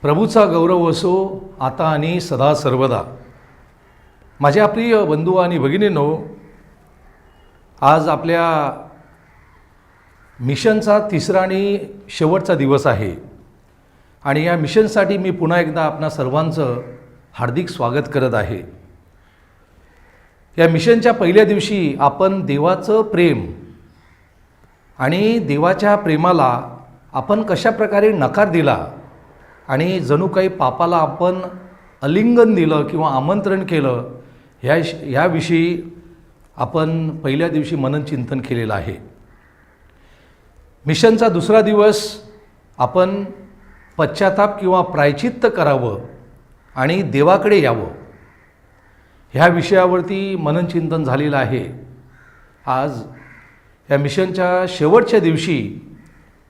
प्रभूचा गौरव असो आता आणि सदा सर्वदा. माझ्या प्रिय बंधू आणि भगिनींनो, आज आपल्या मिशनचा तिसरा आणि शेवटचा दिवस आहे आणि या मिशनसाठी मी पुन्हा एकदा आपणा सर्वांचं हार्दिक स्वागत करत आहे. या मिशनच्या पहिल्या दिवशी आपण देवाचं प्रेम आणि देवाच्या प्रेमाला आपण कशा प्रकारे नकार दिला आणि जणू काही पापाला आपण आलिंगन दिलं किंवा आमंत्रण केलं याविषयी आपण पहिल्या दिवशी मननचिंतन केलेलं आहे. मिशनचा दुसरा दिवस आपण पश्चाताप किंवा प्रायचित्त करावं आणि देवाकडे यावं ह्या विषयावरती मननचिंतन झालेलं आहे. आज या मिशनच्या शेवटच्या दिवशी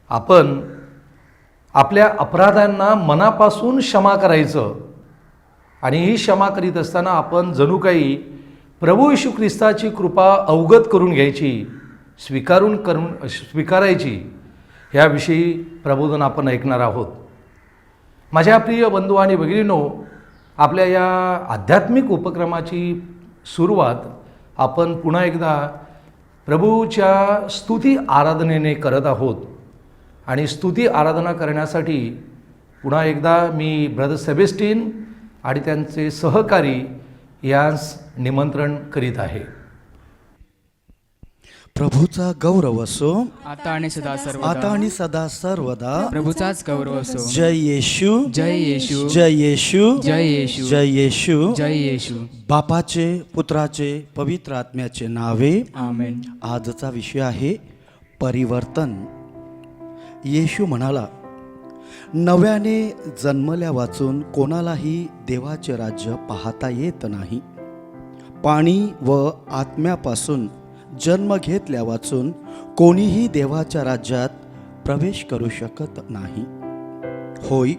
आपण आपल्या अपराधांना मनापासून क्षमा करायचं आणि ही क्षमा करीत असताना आपण जणू काही प्रभू येशू ख्रिस्ताची कृपा अवगत करून घ्यायची, स्वीकारायची ह्याविषयी प्रबोधन आपण ऐकणार आहोत. माझ्या प्रिय बंधू आणि भगिनींनो, आपल्या या आध्यात्मिक उपक्रमाची सुरुवात आपण पुन्हा एकदा प्रभूच्या स्तुती आराधनेने करत आहोत आणि स्तुती आराधना करण्यासाठी पुन्हा एकदा मी ब्रदर सेबेस्टिन आणि त्यांचे सहकारी यांस निमंत्रण करीत आहे. प्रभूचा गौरव असो आता आणि सदा सर्वदा प्रभूचाच गौरव असो. जय येशू, जय येशू, जय येशू, जय येशू, जय येशू, जय येशू. बापाचे, पुत्राचे, पवित्र आत्म्याचे नावे आमेन. आजचा विषय आहे परिवर्तन. येशू म्हणाला, नव्याने जन्मल्या वाचून कोणालाही देवाचे राज्य पाहता येत नाही. पाणी व आत्म्यापासून जन्म घेतल्या वाचून कोणीही देवाच्या राज्यात प्रवेश करू शकत नाही. होय,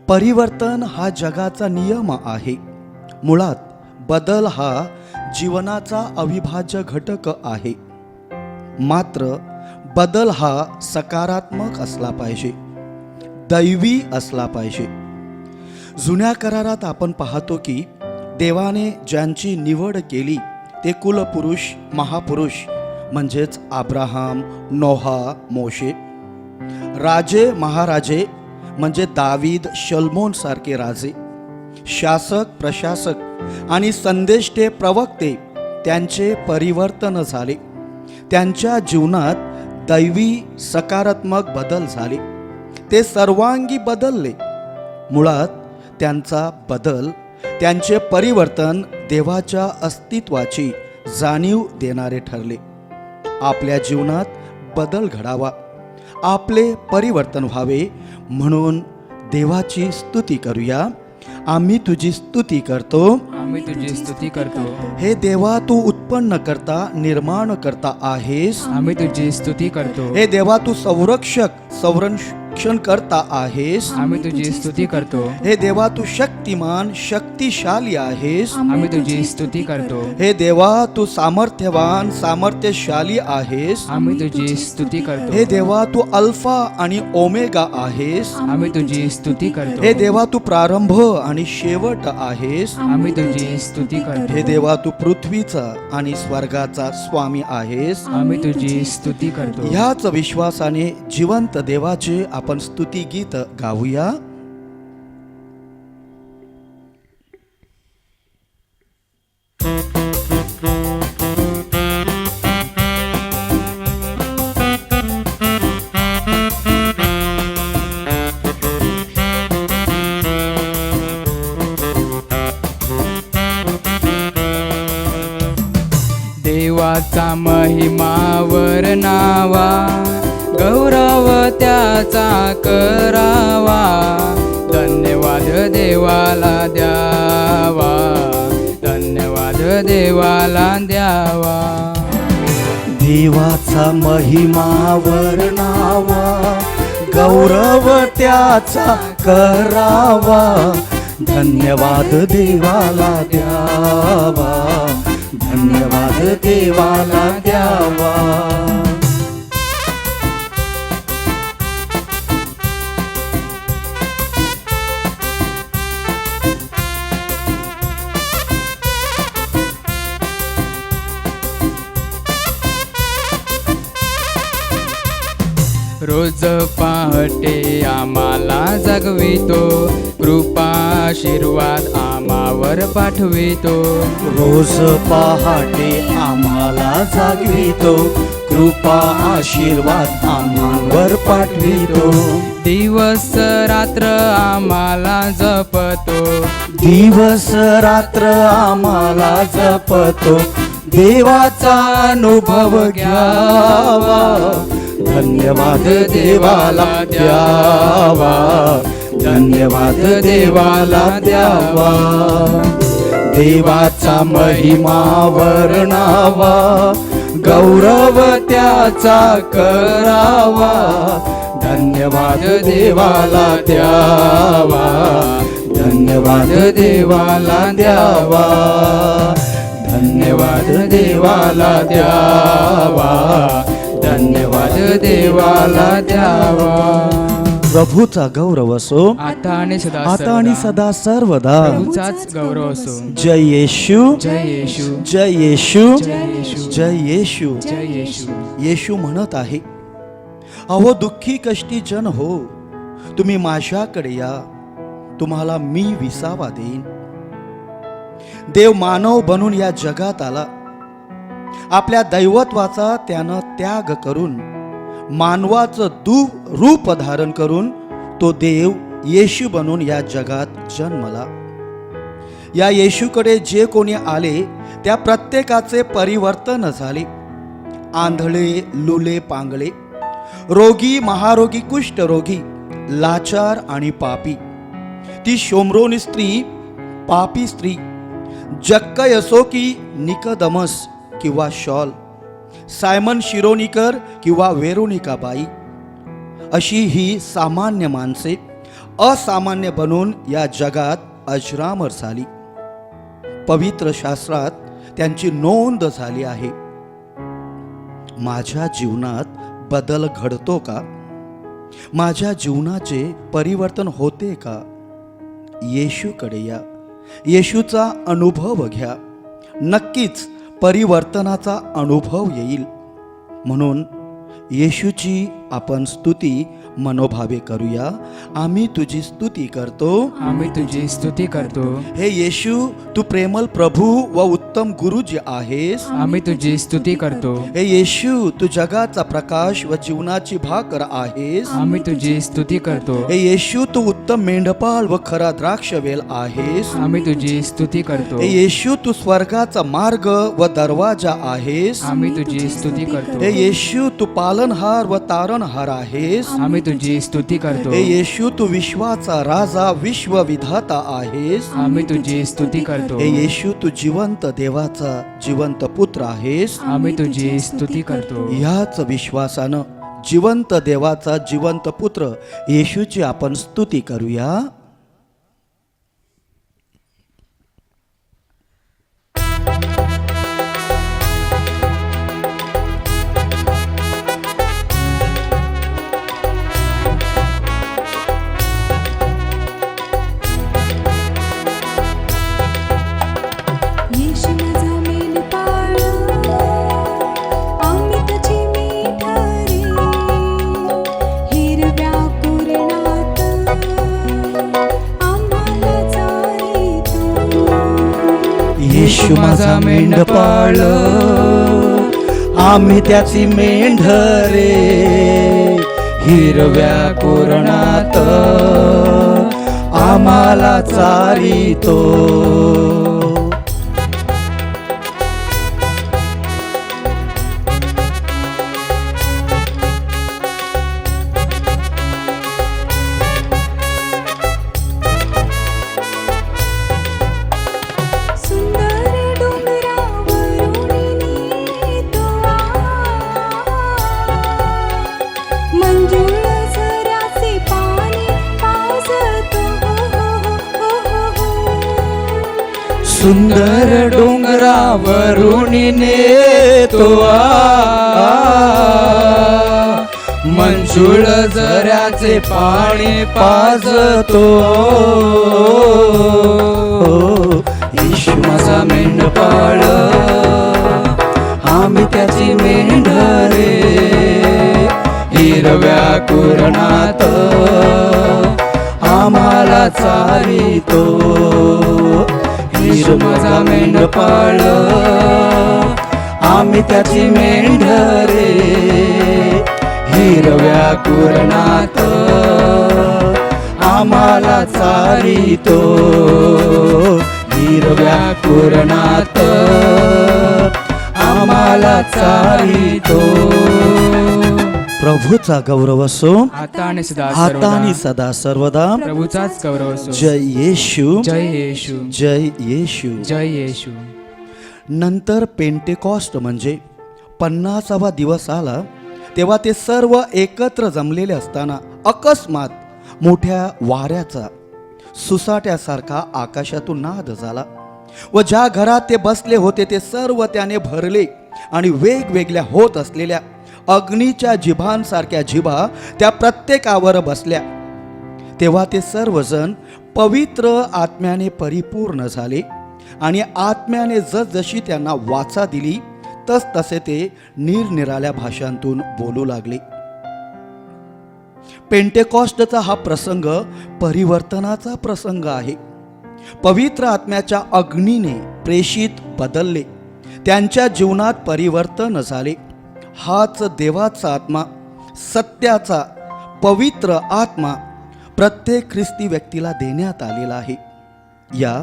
परिवर्तन हा जगाचा नियम आहे. मुळात बदल हा जीवनाचा अविभाज्य घटक आहे. मात्र बदल हा सकारात्मक असला पाहिजे, दैवी असला पाहिजे. जुन्या करारात आपण पाहतो की देवाने ज्यांची निवड केली ते कुलपुरुष, महापुरुष म्हणजेच अब्राहम, नोहा, मोशे, राजे, महाराजे म्हणजे दावीद, शल्मोन सारखे राजे, शासक, प्रशासक आणि संदेष्टे, प्रवक्ते त्यांचे परिवर्तन झाले. त्यांच्या जीवनात दैवी सकारात्मक बदल झाले. ते सर्वांगी बदलले. मुळात त्यांचा बदल, त्यांचे परिवर्तन देवाच्या अस्तित्वाची जाणीव देणारे ठरले. आपल्या जीवनात बदल घडावा, आपले परिवर्तन व्हावे म्हणून देवाची स्तुती करूया. आम्ही तुझी स्तुती करतो, आम्ही तुझी स्तुती करतो. हे देवा, तू उत्पन्न करता, निर्माण करता आहेस. आम्ही तुझी स्तुती करतो. हे देवा, तू संरक्षण करता आहेस. आम्ही तुझी स्तुती करतो. हे देवा, तू शक्तिमान, शक्तिशाली आहेस. आम्ही तुझी स्तुती करतो. हे देवा, तू सामर्थ्यवान, सामर्थ्यशाली आहेस. आम्ही तुझी स्तुती करतो. हे देवा, तू अल्फा आणि ओमेगा आहेस. आम्ही तुझी स्तुती करतो. हे देवा, तू प्रारंभ आणि शेवट आहेस. आम्ही तुझी स्तुती करतो. हे देवा, तू पृथ्वीचा आणि स्वर्गाचा स्वामी आहेस. आम्ही तुझी स्तुती करतो. ह्याच विश्वासाने जिवंत देवाचे आपण स्तुती गीत गाऊया. देवाचा महिमा वर्णावा, गौरव त्याचा करावा. धन्यवाद देवाला द्यावा, धन्यवाद देवाला द्यावा. देवाचा महिमा वर्णावा, गौरव त्याचा करावा. धन्यवाद देवाला द्यावा, धन्यवाद देवाला द्यावा. रोज पहाटे आम्हाला जगवितो, कृपा आशीर्वाद आम्हावर पाठवितो. रोज पहाटे आम्हाला जागवितो, कृपा आशीर्वाद आम्हावर पाठवितो. दिवस रात्र आम्हाला जपतो, दिवस रात्र आम्हाला जपतो, देवाचा अनुभव घ्यावा, धन्यवाद देवाला द्यावा, धन्यवाद देवाला द्यावा. देवाचा महिमा वर्णावा, गौरव त्याचा करावा, धन्यवाद देवाला द्यावा, धन्यवाद देवाला द्यावा, धन्यवाद देवाला द्यावा, धन्यवाद देवाला द्यावा. प्रभूचा गौरव असो आता आणि आता आणि सदा सर्वदा. प्रभूचाच गौरव असो. जय येशू, जय येशू, जय येशू, जय येशू, जय येशू. जय येशू. येशू म्हणत आहे, अहो दुःखी कष्टी जन हो, तुम्ही माझ्याकडे या, तुम्हाला मी विसावा देईन. देव मानव बनून या जगात आला. आपल्या दैवत्वाचा त्यानं त्याग करून, मानवाचं रूप धारण करून तो देव येशू बनून या जगात जन्मला. या येशूकडे जे कोणी आले त्या प्रत्येकाचे परिवर्तन झाले. आंधळे, लुले, पांगळे, रोगी, महारोगी, कुष्ठरोगी, लाचार आणि पापी, ती शोम्रोनी स्त्री, पापी स्त्री, जक्कय असो की निकदमस किंवा शॉल, सायमन शिरोनीकर किंवा वेरोनिका बाई, अशी ही सामान्य माणसे असामान्य बनून या जगात अजरामर झाली. पवित्र शास्त्रात त्यांची नोंद झाली आहे. माझ्या जीवनात बदल घडतो का? माझ्या जीवनाचे परिवर्तन होते का? येशूकडे या, येशूचा अनुभव घ्या, नक्कीच परिवर्तनाचा अनुभव येईल. म्हणून येशूची आपण स्तुती मनोभावे करूया. आम्ही तुझी स्तुती करतो, आम्ही तुझी स्तुती करतो. हे येशू, तू प्रेमल प्रभू व उत्तम गुरु जे आहेस. आम्ही तुझी स्तुती करतो. हे येशू, तू जगाचा प्रकाश व जीवनाची भाकर आहेस. आम्ही तुझी स्तुती करतो. हे येशू, तू उत्तम मेंढपाळ व खरा द्राक्षवेल आहेस. आम्ही तुझी स्तुती करतो. हे येशू, तू स्वर्गाचा मार्ग व दरवाजा आहेस. आम्ही तुझी स्तुती करतो. हे येशू, तू पालनहार व तारणहार आहेस. आम्ही तुझी स्तुती करतो. हे येशू, तू विश्वाचा राजा, विश्वविधाता आहेस. आम्ही तुझी स्तुती करतो. हे येशू, तू जिवंत देवाचा जिवंत पुत्र आहेस. आम्ही तुझी स्तुती करतो. याच विश्वासानं जिवंत देवाचा जिवंत पुत्र येशूची आपण स्तुती करूया. येशू माझा मेंढपाळ, आम्ही त्याची मेंढरे, हिरव्या कुरणात आम्हाला चारितो. सुंदर डोंगरावरून नेतो मंजुळ झऱ्याचे पाणी पाजतो. येशू माझा मेंढपाळ, आम्ही त्याची मेंढरे, हिरव्या व्याकुरणात आम्हाला चारितो. येशू माझा मेंढपाळ, आम्ही त्याची मेंढरे. हिरव्या कुरणात आम्हाला चारितो. हिरव्या कुरणात आम्हाला चारितो. प्रभूचा गौरव असो आता आणि सदा आता आणि सर्वदा. सदा सर्वदा. प्रभूचाच गौरव असो. जय येशू, जय येशू, जय येशू. जय येशू. नंतर पेंटेकॉस्ट म्हणजे 50वा दिवस आला तेव्हा ते सर्व एकत्र जमलेले असताना अकस्मात मोठ्या वाऱ्याचा सुसाट्यासारखा आकाशातून नाद झाला व ज्या घरात ते बसले होते ते सर्व त्याने भरले आणि वेगवेगळ्या होत असलेल्या अग्नीच्या जिभांसारख्या जिभा त्या प्रत्येकावर बसल्या. तेव्हा ते सर्वजण पवित्र आत्म्याने परिपूर्ण झाले आणि आत्म्याने जसजशी त्यांना वाचा दिली तसतसे ते निरनिराळ्या भाषांतून बोलू लागले. पेंटेकॉस्टचा हा प्रसंग परिवर्तनाचा प्रसंग आहे. पवित्र आत्म्याच्या अग्नीने प्रेषित बदलले, त्यांच्या जीवनात परिवर्तन झाले. हाच देवाचा आत्मा, सत्याचा पवित्र आत्मा प्रत्येक ख्रिस्ती व्यक्तीला देण्यात आलेला आहे. या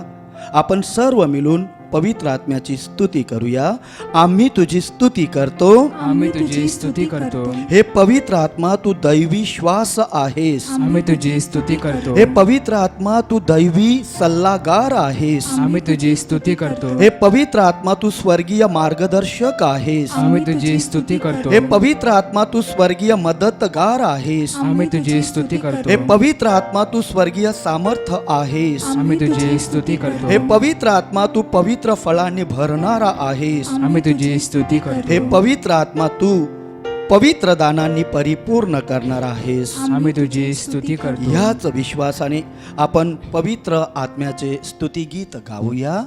आपण सर्व मिळून पवित्र आत्म्याची स्तुती करूया. आम्ही तुझी स्तुती करतो, आम्ही तुझी स्तुती करतो. हे पवित्र आत्मा तू दैवी श्वास आहेस. आम्ही तुझी स्तुती करतो. हे पवित्र आत्मा तू दैवी सल्लागार आहेस. आम्ही तुझी स्तुती करतो. हे पवित्र आत्मा तू स्वर्गीय मार्गदर्शक आहेस. आम्ही तुझी स्तुती करतो. हे पवित्र आत्मा तू स्वर्गीय मदतगार आहेस. आम्ही तुझी स्तुती करतो. हे पवित्र आत्मा तू स्वर्गीय सामर्थ्य आहेस. आम्ही तुझी स्तुती करतो. हे पवित्र आत्मा तू पवित्र फळांनी भरणारा आहेस. आम्ही तुझी स्तुती करतो. हे पवित्र आत्मा तू पवित्र दानांनी परिपूर्ण करणार आहेस. आम्ही तुझी स्तुती करतो. ह्याच विश्वासाने आपण पवित्र आत्म्याचे स्तुतिगीत गाऊया.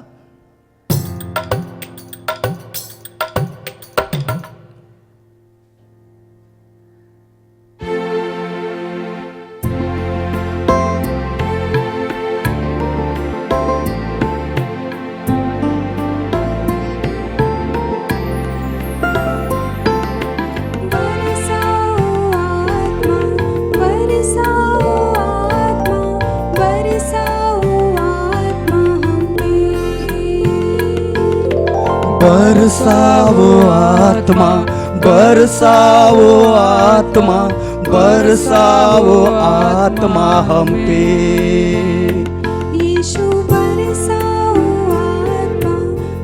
बरसावो आत्मा, बरसावो आत्मा, बरसावो आत्मा हम पे. यीशु बरसाओ आत्मा,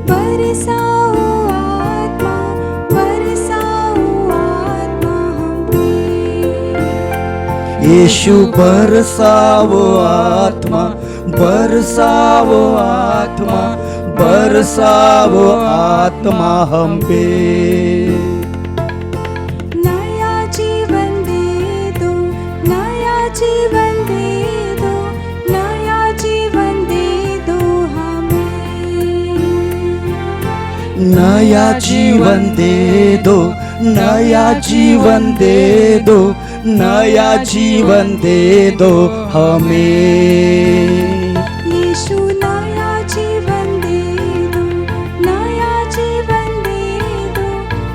बरसाओ आत्मा, बरसाओ आत्मा हम पे. यीशु बरसावो आत्मा, बरसावो आत्मा, बरसावो आत्मा हम पे. नया जीवन दे दो, नया जीवन दे दो, नया जीवन दे दो हमें. नया जीवन दे दो, नया जीवन दे दो, नया जीवन दे दो हमें. यीशु नया जीवन दे दो, नया जीवन दे दो,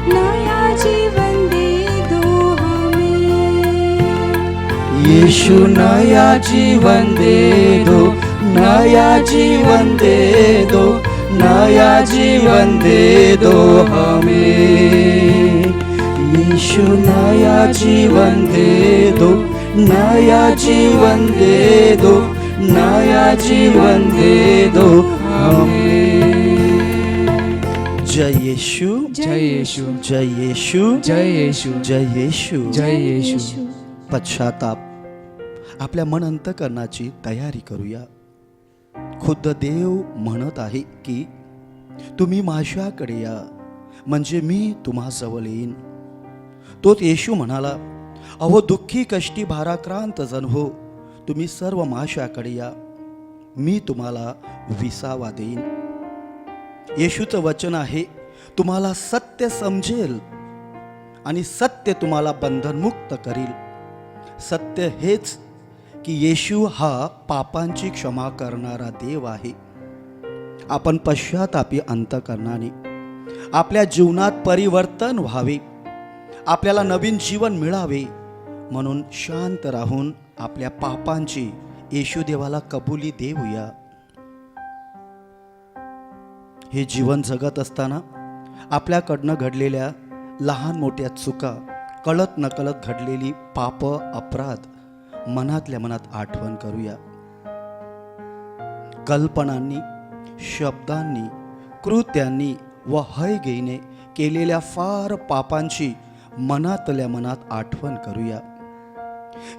नया जीवन दे दो हमें. यीशु नया जीवन दे दो, नया जीवन दे दो, नया जीवन दे दो हमें. यीशु नया जीवन दे दो, नया जीवन दे दो, नया जीवन दे दो हमें. जय येशू, जय येशू, जय येशू, जय येशू, जय येशू. जय येशू. पश्चाताप आपल्या मन अंतकरणाची तयारी करूया. खुद्द देव म्हणत आहे की तुम्ही माझ्याकडे या म्हणजे मी तुम्हाजवळ येईन. तोच येशू म्हणाला, अहो दुःखी कष्टी भाराक्रांत जण हो, तुम्ही सर्व माझ्याकडे या, मी तुम्हाला विसावा देईन. येशूचं वचन आहे, तुम्हाला सत्य समजेल आणि सत्य तुम्हाला बंधनमुक्त करील. सत्य हेच की येशू हा पापांची क्षमा करणारा देव आहे. आपण पश्चातापी अंतःकरणाने आपल्या जीवनात परिवर्तन व्हावे, आपल्याला नवीन जीवन मिळावे म्हणून शांत राहून आपल्या पापांची येशू देवाला कबुली देऊया. हे जीवन जगत असताना आपल्याकडनं घडलेल्या लहान मोठ्या चुका, कळत नकळत घडलेली पाप, अपराध मनातल्या मनात आठवण करूया. कल्पनांनी, शब्दांनी, कृत्यांनी व हयगईने केलेल्या फार पापांची मनातल्या मनात आठवण करूया.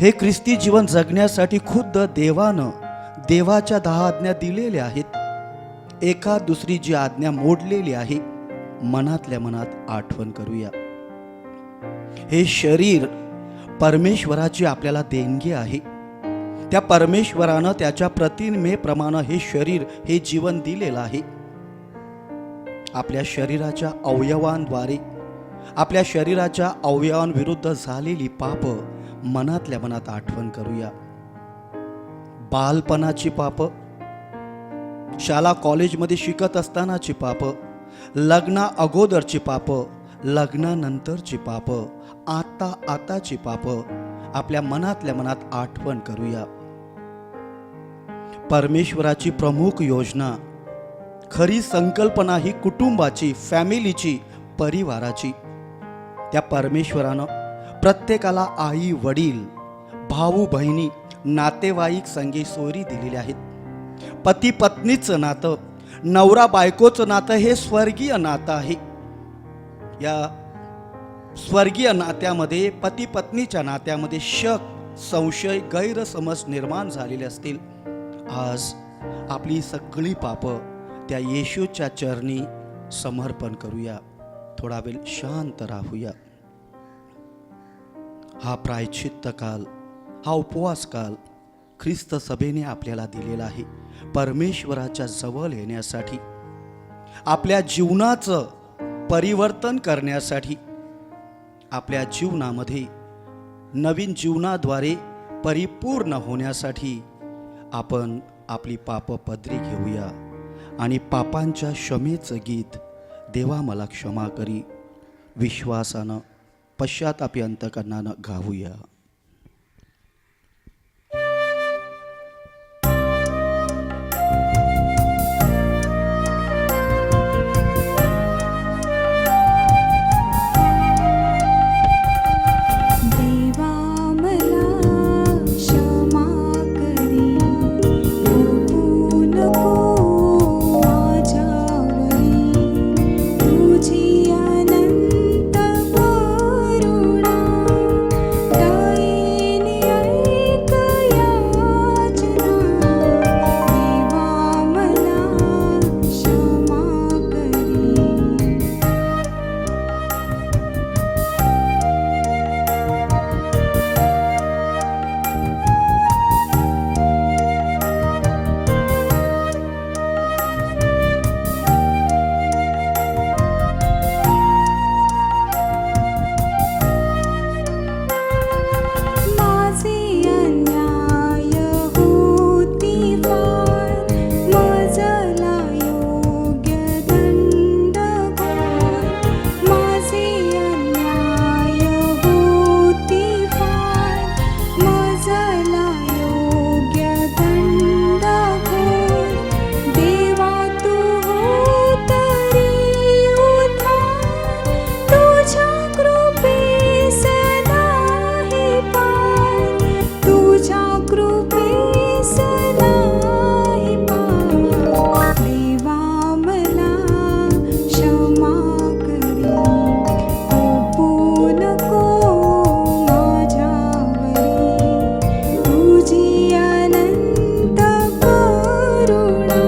हे ख्रिस्ती जीवन जगण्यासाठी खुद्द देवानं देवाच्या 10 आज्ञा दिलेल्या आहेत. एका दुसरी जी आज्ञा मोडलेली आहे मनातल्या मनात आठवण करूया. हे शरीर परमेश्वराची आपल्याला देणगी आहे. त्या परमेश्वरानं त्याच्या प्रतिमेप्रमाणे हे शरीर, हे जीवन दिलेलं आहे. आपल्या शरीराच्या अवयवांद्वारे आपल्या शरीराच्या अवयवांविरुद्ध झालेली पाप मनातल्या मनात आठवण करूया. बालपणाची पाप, शाळा कॉलेजमध्ये शिकत असतानाची पाप, लग्ना अगोदरची पाप, लग्नानंतरची पाप, आताची पाप आपल्या मनातल्या मनात आठवण करूया. परमेश्वराची प्रमुख योजना, खरी संकल्पना ही कुटुंबाची, फॅमिलीची, परिवाराची. त्या परमेश्वरानं प्रत्येकाला आई वडील, भाऊ बहिणी, नातेवाईक संगी सोयरी दिलेले आहेत. पती पत्नीचं नातं, नवरा बायकोचं नातं हे स्वर्गीय नातं आहे. या स्वर्गीय नात्यामध्ये, पती पत्नीच्या नात्यामध्ये शक, संशय, गैरसमज निर्माण झालेले असतील. आज आपली सगळी पाप त्या येशूच्या चरणी समर्पण करूया. थोडा वेळ शांत राहूया. हा प्रायश्चित्त काल, हा उपवास काल ख्रिस्त सभेने आपल्याला दिलेला आहे. परमेश्वराच्या जवळ येण्यासाठी, आपल्या जीवनाचं परिवर्तन करण्यासाठी, आपल्या जीवनामध्ये नवीन जीवनाद्वारे परिपूर्ण होण्यासाठी आपण आपली पाप पदरी घेऊया आणि पापांच्या क्षमेचं गीत, देवा मला क्षमा करी, विश्वासानं पश्चातापी अंतःकरणानं गाऊया. देवा मला क्षमा करी, ओढू नको माझ्यावरी तुझी अनंत करुणा. दयेने ऐक याचना, देवा मला क्षमा करी. माझे अन्याय होती फार, मजला योग्य दंड घोर. माझे अन्याय होती फार, मजला योग्य दंड घोर. देवा तू हो तरी उद्धार, तुझ्या कृपे सदा हे पार, तुझ्या कृपे सदा हे पार. देवा मला क्षमा करी, ओढू नको माझ्यावरी तुझी अनंत करुणा.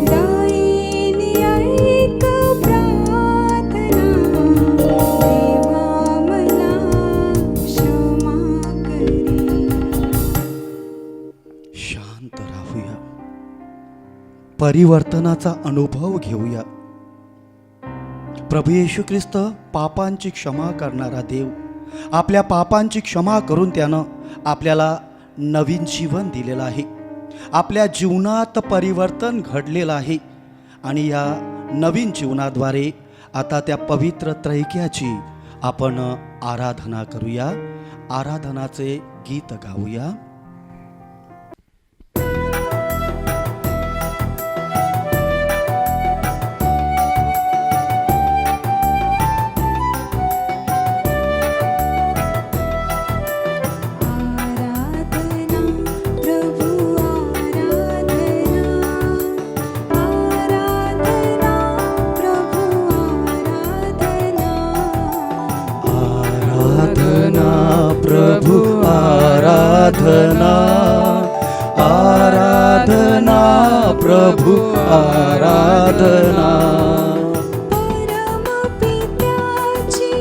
दयेने ऐक प्रार्थना, देवा मला क्षमा करी. शांत राहूया. परिवर्तनाचा अनुभव घेऊया. प्रभू येशू ख्रिस्त पापांची क्षमा करणारा देव आपल्या पापांची क्षमा करून त्यानं आपल्याला नवीन जीवन दिलेलं आहे. आपल्या जीवनात परिवर्तन घडलेलं आहे आणि या नवीन जीवनाद्वारे आता त्या पवित्र त्रैक्याची आपण आराधना करूया. आराधनाचे गीत गाऊया. आराधना प्रभु आराधना प्रभु आराधना आराधना प्रभु आराधना, आराधना प्रभु आराधना. परमपित्याची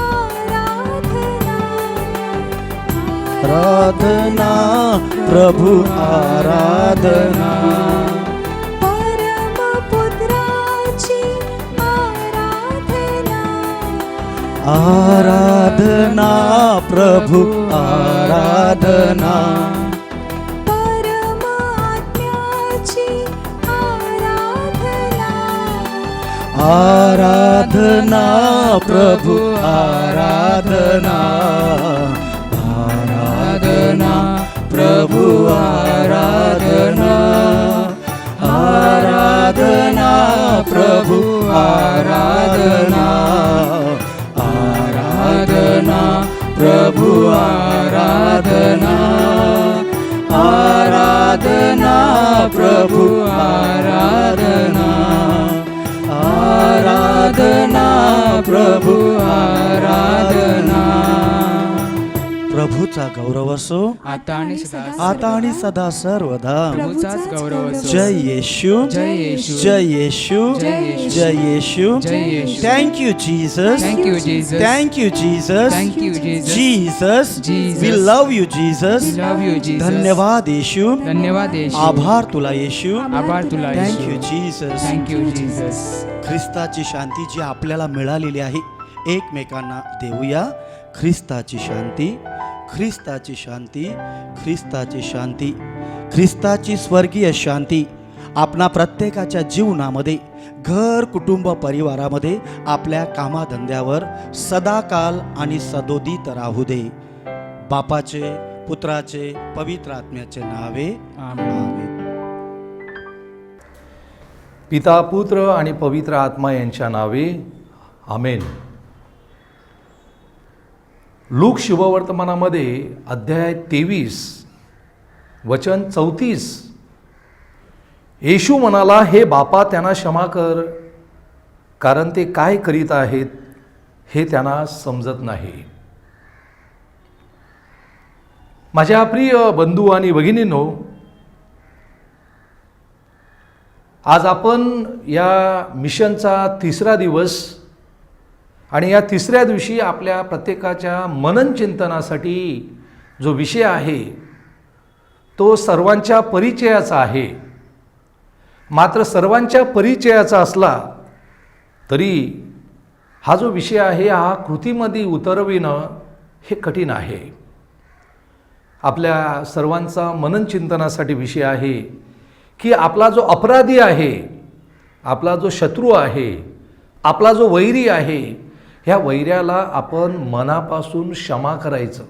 आराधना आराधना प्रभु आराधना, परमपुत्राची आराधना आराधना प्रभु आराधना, परमात्म्याची आराधना आराधना प्रभु आराधना, आराधना प्रभु आराधना, आराधना प्रभु आराधना, आराधना प्रभु आराधना, आराधना प्रभु आराधना, आराधना प्रभु आराधना. प्रभूचा गौरव असो आता आणि सदा आता आणि सदा सर्वदा. प्रभूचाच गौरव असो. जय येशू, जय येशू. जय येशू, जय येशू. जय येशू. जय Yeshu. Thank you Jesus, Thank you, Jesus. Thank you Jesus, Thank you, Jesus. Jesus, Jesus. We love you Jesus. We love you, Jesus. धन्यवाद येशू, धन्यवाद येशू. आभार तुला येशू. आभार तुला thank Yeshu. You Jesus. Thank you Jesus. ख्रिस्ताची शांती जी आपल्याला मिळालेली आहे एकमेकांना देऊया. ख्रिस्ताची शांती, ख्रिस्ताची शांती, ख्रिस्ताची शांती, ख्रिस्ताची स्वर्गीय शांती आपणा प्रत्येकाच्या जीवनामध्ये, घर, कुटुंब, परिवारामध्ये, आपल्या कामाधंद्यावर सदाकाल आणि सदोदित राहू दे. बापाचे, पुत्राचे, पवित्र आत्म्याचे नावे आमेन. आमेन. पिता, पुत्र आणि पवित्र आत्मा यांच्या नावे आमेन. लूक शुभवर्तमानामध्ये अध्याय 23 वचन 34. येशू म्हणाला, हे बापा, त्यांना क्षमा कर, कारण ते काय करीत आहेत हे त्यांना समजत नाही. माझ्या प्रिय बंधू आणि भगिनींनो, आज आपण या मिशनचा 3रा दिवस आणि या 3ऱ्या दिवशी आपल्या प्रत्येकाच्या मनन चिंतनासाठी जो विषय आहे तो सर्वांच्या परिचयाचा आहे. मात्र सर्वांच्या परिचयाचा असला तरी हा जो विषय आहे हा कृतीमध्ये उतरविणं हे कठीण आहे. आपल्या सर्वांचा मनन चिंतनासाठी विषय आहे की आपला जो अपराधी आहे, आपला जो शत्रू आहे, आपला जो वैरी आहे, ह्या वैऱ्याला आपण मनापासून क्षमा करायचं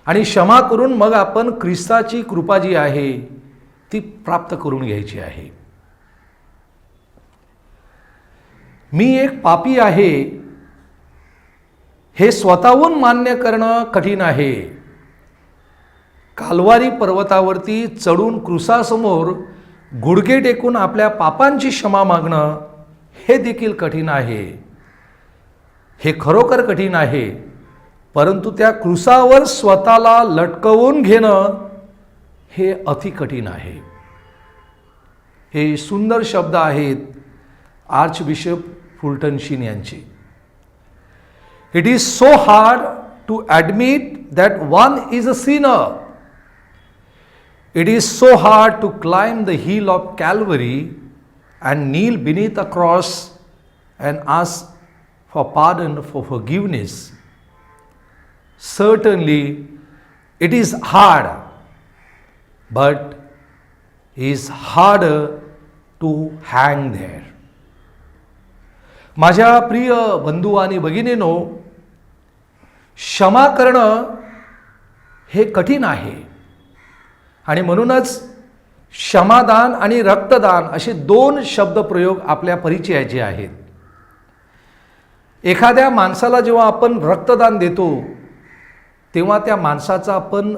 आणि क्षमा करून मग आपण ख्रिस्ताची कृपा जी आहे ती प्राप्त करून घ्यायची आहे. मी एक पापी आहे हे स्वतःहून मान्य करणं कठीण आहे. काल्वारी पर्वतावरती चढून क्रुसासमोर गुडघे टेकून आपल्या पापांची क्षमा मागणं हे देखील कठीण आहे. हे खरोखर कठीण आहे. परंतु त्या क्रुसावर स्वतःला लटकवून घेणं हे अति कठीण आहे. हे सुंदर शब्द आहेत आर्च बिशप फुलटन शीन यांचे. It is so hard to admit that one is a sinner. It is so hard to climb the hill of Calvary and kneel beneath a cross and ask for pardon, for forgiveness. certainly it is hard, but is harder to hang there. माझ्या प्रिय बंधू आणि भगिनींनो, क्षमा करणं हे कठीण आहे आणि म्हणूनच क्षमादान आणि रक्तदान असे दोन शब्दप्रयोग आपल्या परिचयाचे आहेत. एखाद्या माणसाला जेव्हा आपण रक्तदान देतो तेव्हा त्या माणसाचा आपण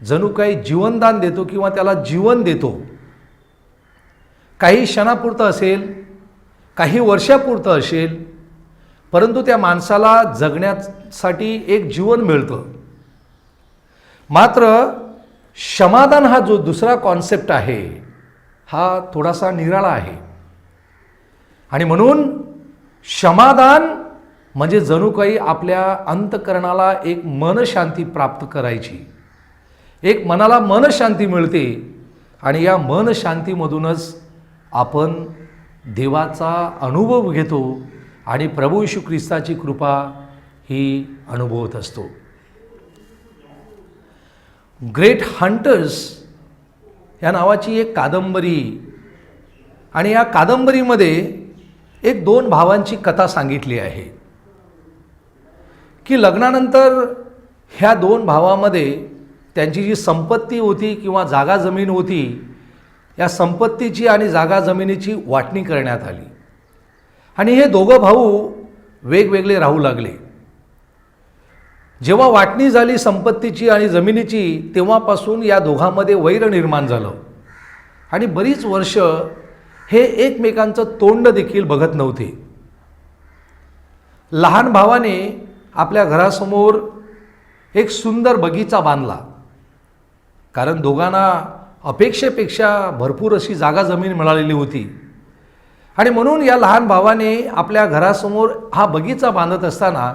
जणू काही जीवनदान देतो किंवा त्याला जीवन देतो. काही क्षणापुरतं असेल, काही वर्षापुरतं असेल, परंतु त्या माणसाला जगण्यासाठी एक जीवन मिळतं. मात्र क्षमादान हा जो दुसरा कॉन्सेप्ट आहे हा थोडासा निराळा आहे आणि म्हणून क्षमादान म्हणजे जणू काही आपल्या अंतःकरणाला एक मनशांती प्राप्त करायची, एक मनाला मनशांती मिळते आणि या मनशांतीमधूनच आपण देवाचा अनुभव घेतो आणि प्रभू येशू ख्रिस्ताची कृपा ही अनुभवत असतो. ग्रेट हंटर्स या नावाची एक कादंबरी आणि या कादंबरीमध्ये एक दोन भावांची कथा सांगितली आहे की लग्नानंतर ह्या दोन भावामध्ये त्यांची जी संपत्ती होती किंवा जागा जमीन होती, या संपत्तीची आणि जागा जमिनीची वाटणी करण्यात आली आणि हे दोघं भाऊ वेगवेगळे राहू लागले. जेव्हा वाटणी झाली संपत्तीची आणि जमिनीची तेव्हापासून या दोघांमध्ये वैर निर्माण झालं आणि बरीच वर्ष हे एकमेकांचं तोंड देखील बघत नव्हते. लहान भावाने आपल्या घरासमोर एक सुंदर बगीचा बांधला, कारण दोघांना अपेक्षेपेक्षा भरपूर अशी जागा जमीन मिळालेली होती आणि म्हणून या लहान भावाने आपल्या घरासमोर हा बगीचा बांधत असताना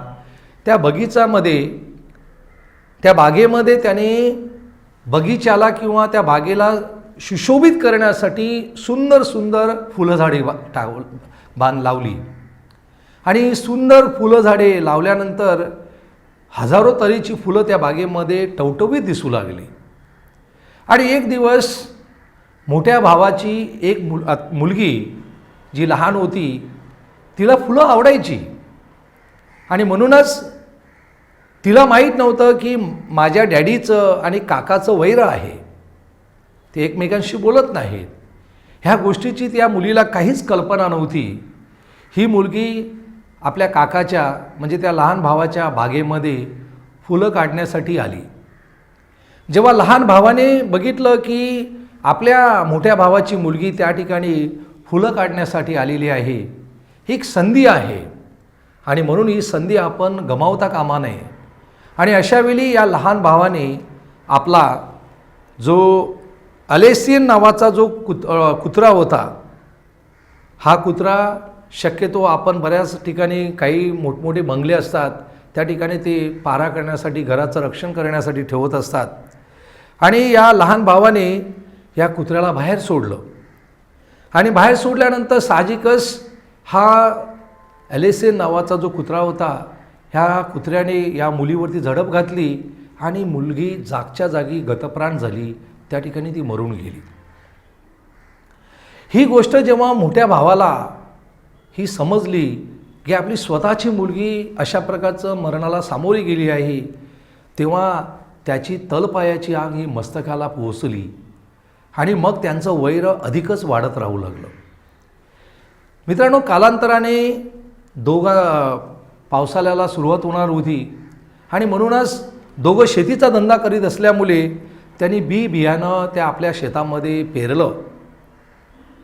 त्या बगीचामध्ये, त्या बागेमध्ये त्याने बगीच्याला किंवा त्या बागेला सुशोभित करण्यासाठी सुंदर सुंदर फुलझाडे लावली आणि सुंदर फुलझाडे लावल्यानंतर हजारो तऱ्हेची फुलं त्या बागेमध्ये टवटवीत दिसू लागली. आणि एक दिवस मोठ्या भावाची एक मुलगी जी लहान होती तिला फुलं आवडायची आणि म्हणूनच तिला माहीत नव्हतं की माझ्या डॅडीचं आणि काकाचं वैर आहे, ते एकमेकांशी बोलत नाहीत. ह्या गोष्टीची त्या मुलीला काहीच कल्पना नव्हती. ही मुलगी आपल्या काकाच्या म्हणजे त्या लहान भावाच्या बागेमध्ये फुलं काढण्यासाठी आली. जेव्हा लहान भावाने बघितलं की आपल्या मोठ्या भावाची मुलगी त्या ठिकाणी फुलं काढण्यासाठी आलेली आहे, ही एक संधी आहे आणि म्हणून ही संधी आपण गमावता कामा नये. आणि अशावेळी या लहान भावाने आपला जो अलेसियन नावाचा जो कुत्रा होता, हा कुत्रा शक्यतो आपण बऱ्याच ठिकाणी काही मोठमोठे बंगले असतात त्या ठिकाणी ते पारा करण्यासाठी, घराचं रक्षण करण्यासाठी ठेवत असतात. आणि या लहान भावाने या कुत्र्याला बाहेर सोडलं आणि बाहेर सोडल्यानंतर साहजिकच हा ॲलेसेन नावाचा जो कुत्रा होता, ह्या कुत्र्याने या मुलीवरती झडप घातली आणि मुलगी जागच्या जागी गतप्राण झाली, त्या ठिकाणी ती मरून गेली. ही गोष्ट जेव्हा मोठ्या भावाला ही समजली की आपली स्वतःची मुलगी अशा प्रकारचं मरणाला सामोरी गेली आहे, तेव्हा त्याची तलपायाची आग ही मस्तकाला पोहोचली आणि मग त्यांचं वैर अधिकच वाढत राहू लागलं. मित्रांनो, कालांतराने पावसाळ्याला सुरुवात होणार होती आणि म्हणूनच दोघं शेतीचा धंदा करीत असल्यामुळे त्यांनी बियाणं त्या आपल्या शेतामध्ये पेरलं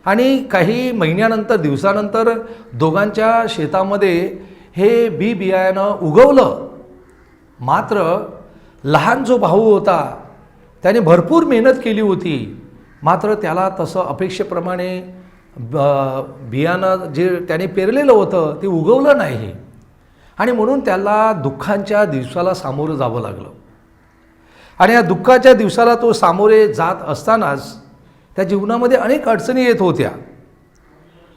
आणि काही महिन्यानंतर, दिवसानंतर दोघांच्या शेतामध्ये हे बियाणं उगवलं. मात्र लहान जो भाऊ होता त्याने भरपूर मेहनत केली होती, मात्र त्याला तसं अपेक्षेप्रमाणे बियाणं जे त्याने पेरलेलं होतं ते उगवलं नाही आणि म्हणून त्याला दुःखांच्या दिवसाला सामोरं जावं लागलं. आणि या दुःखाच्या दिवसाला तो सामोरे जात असतानाच त्या जीवनामध्ये अनेक अडचणी येत होत्या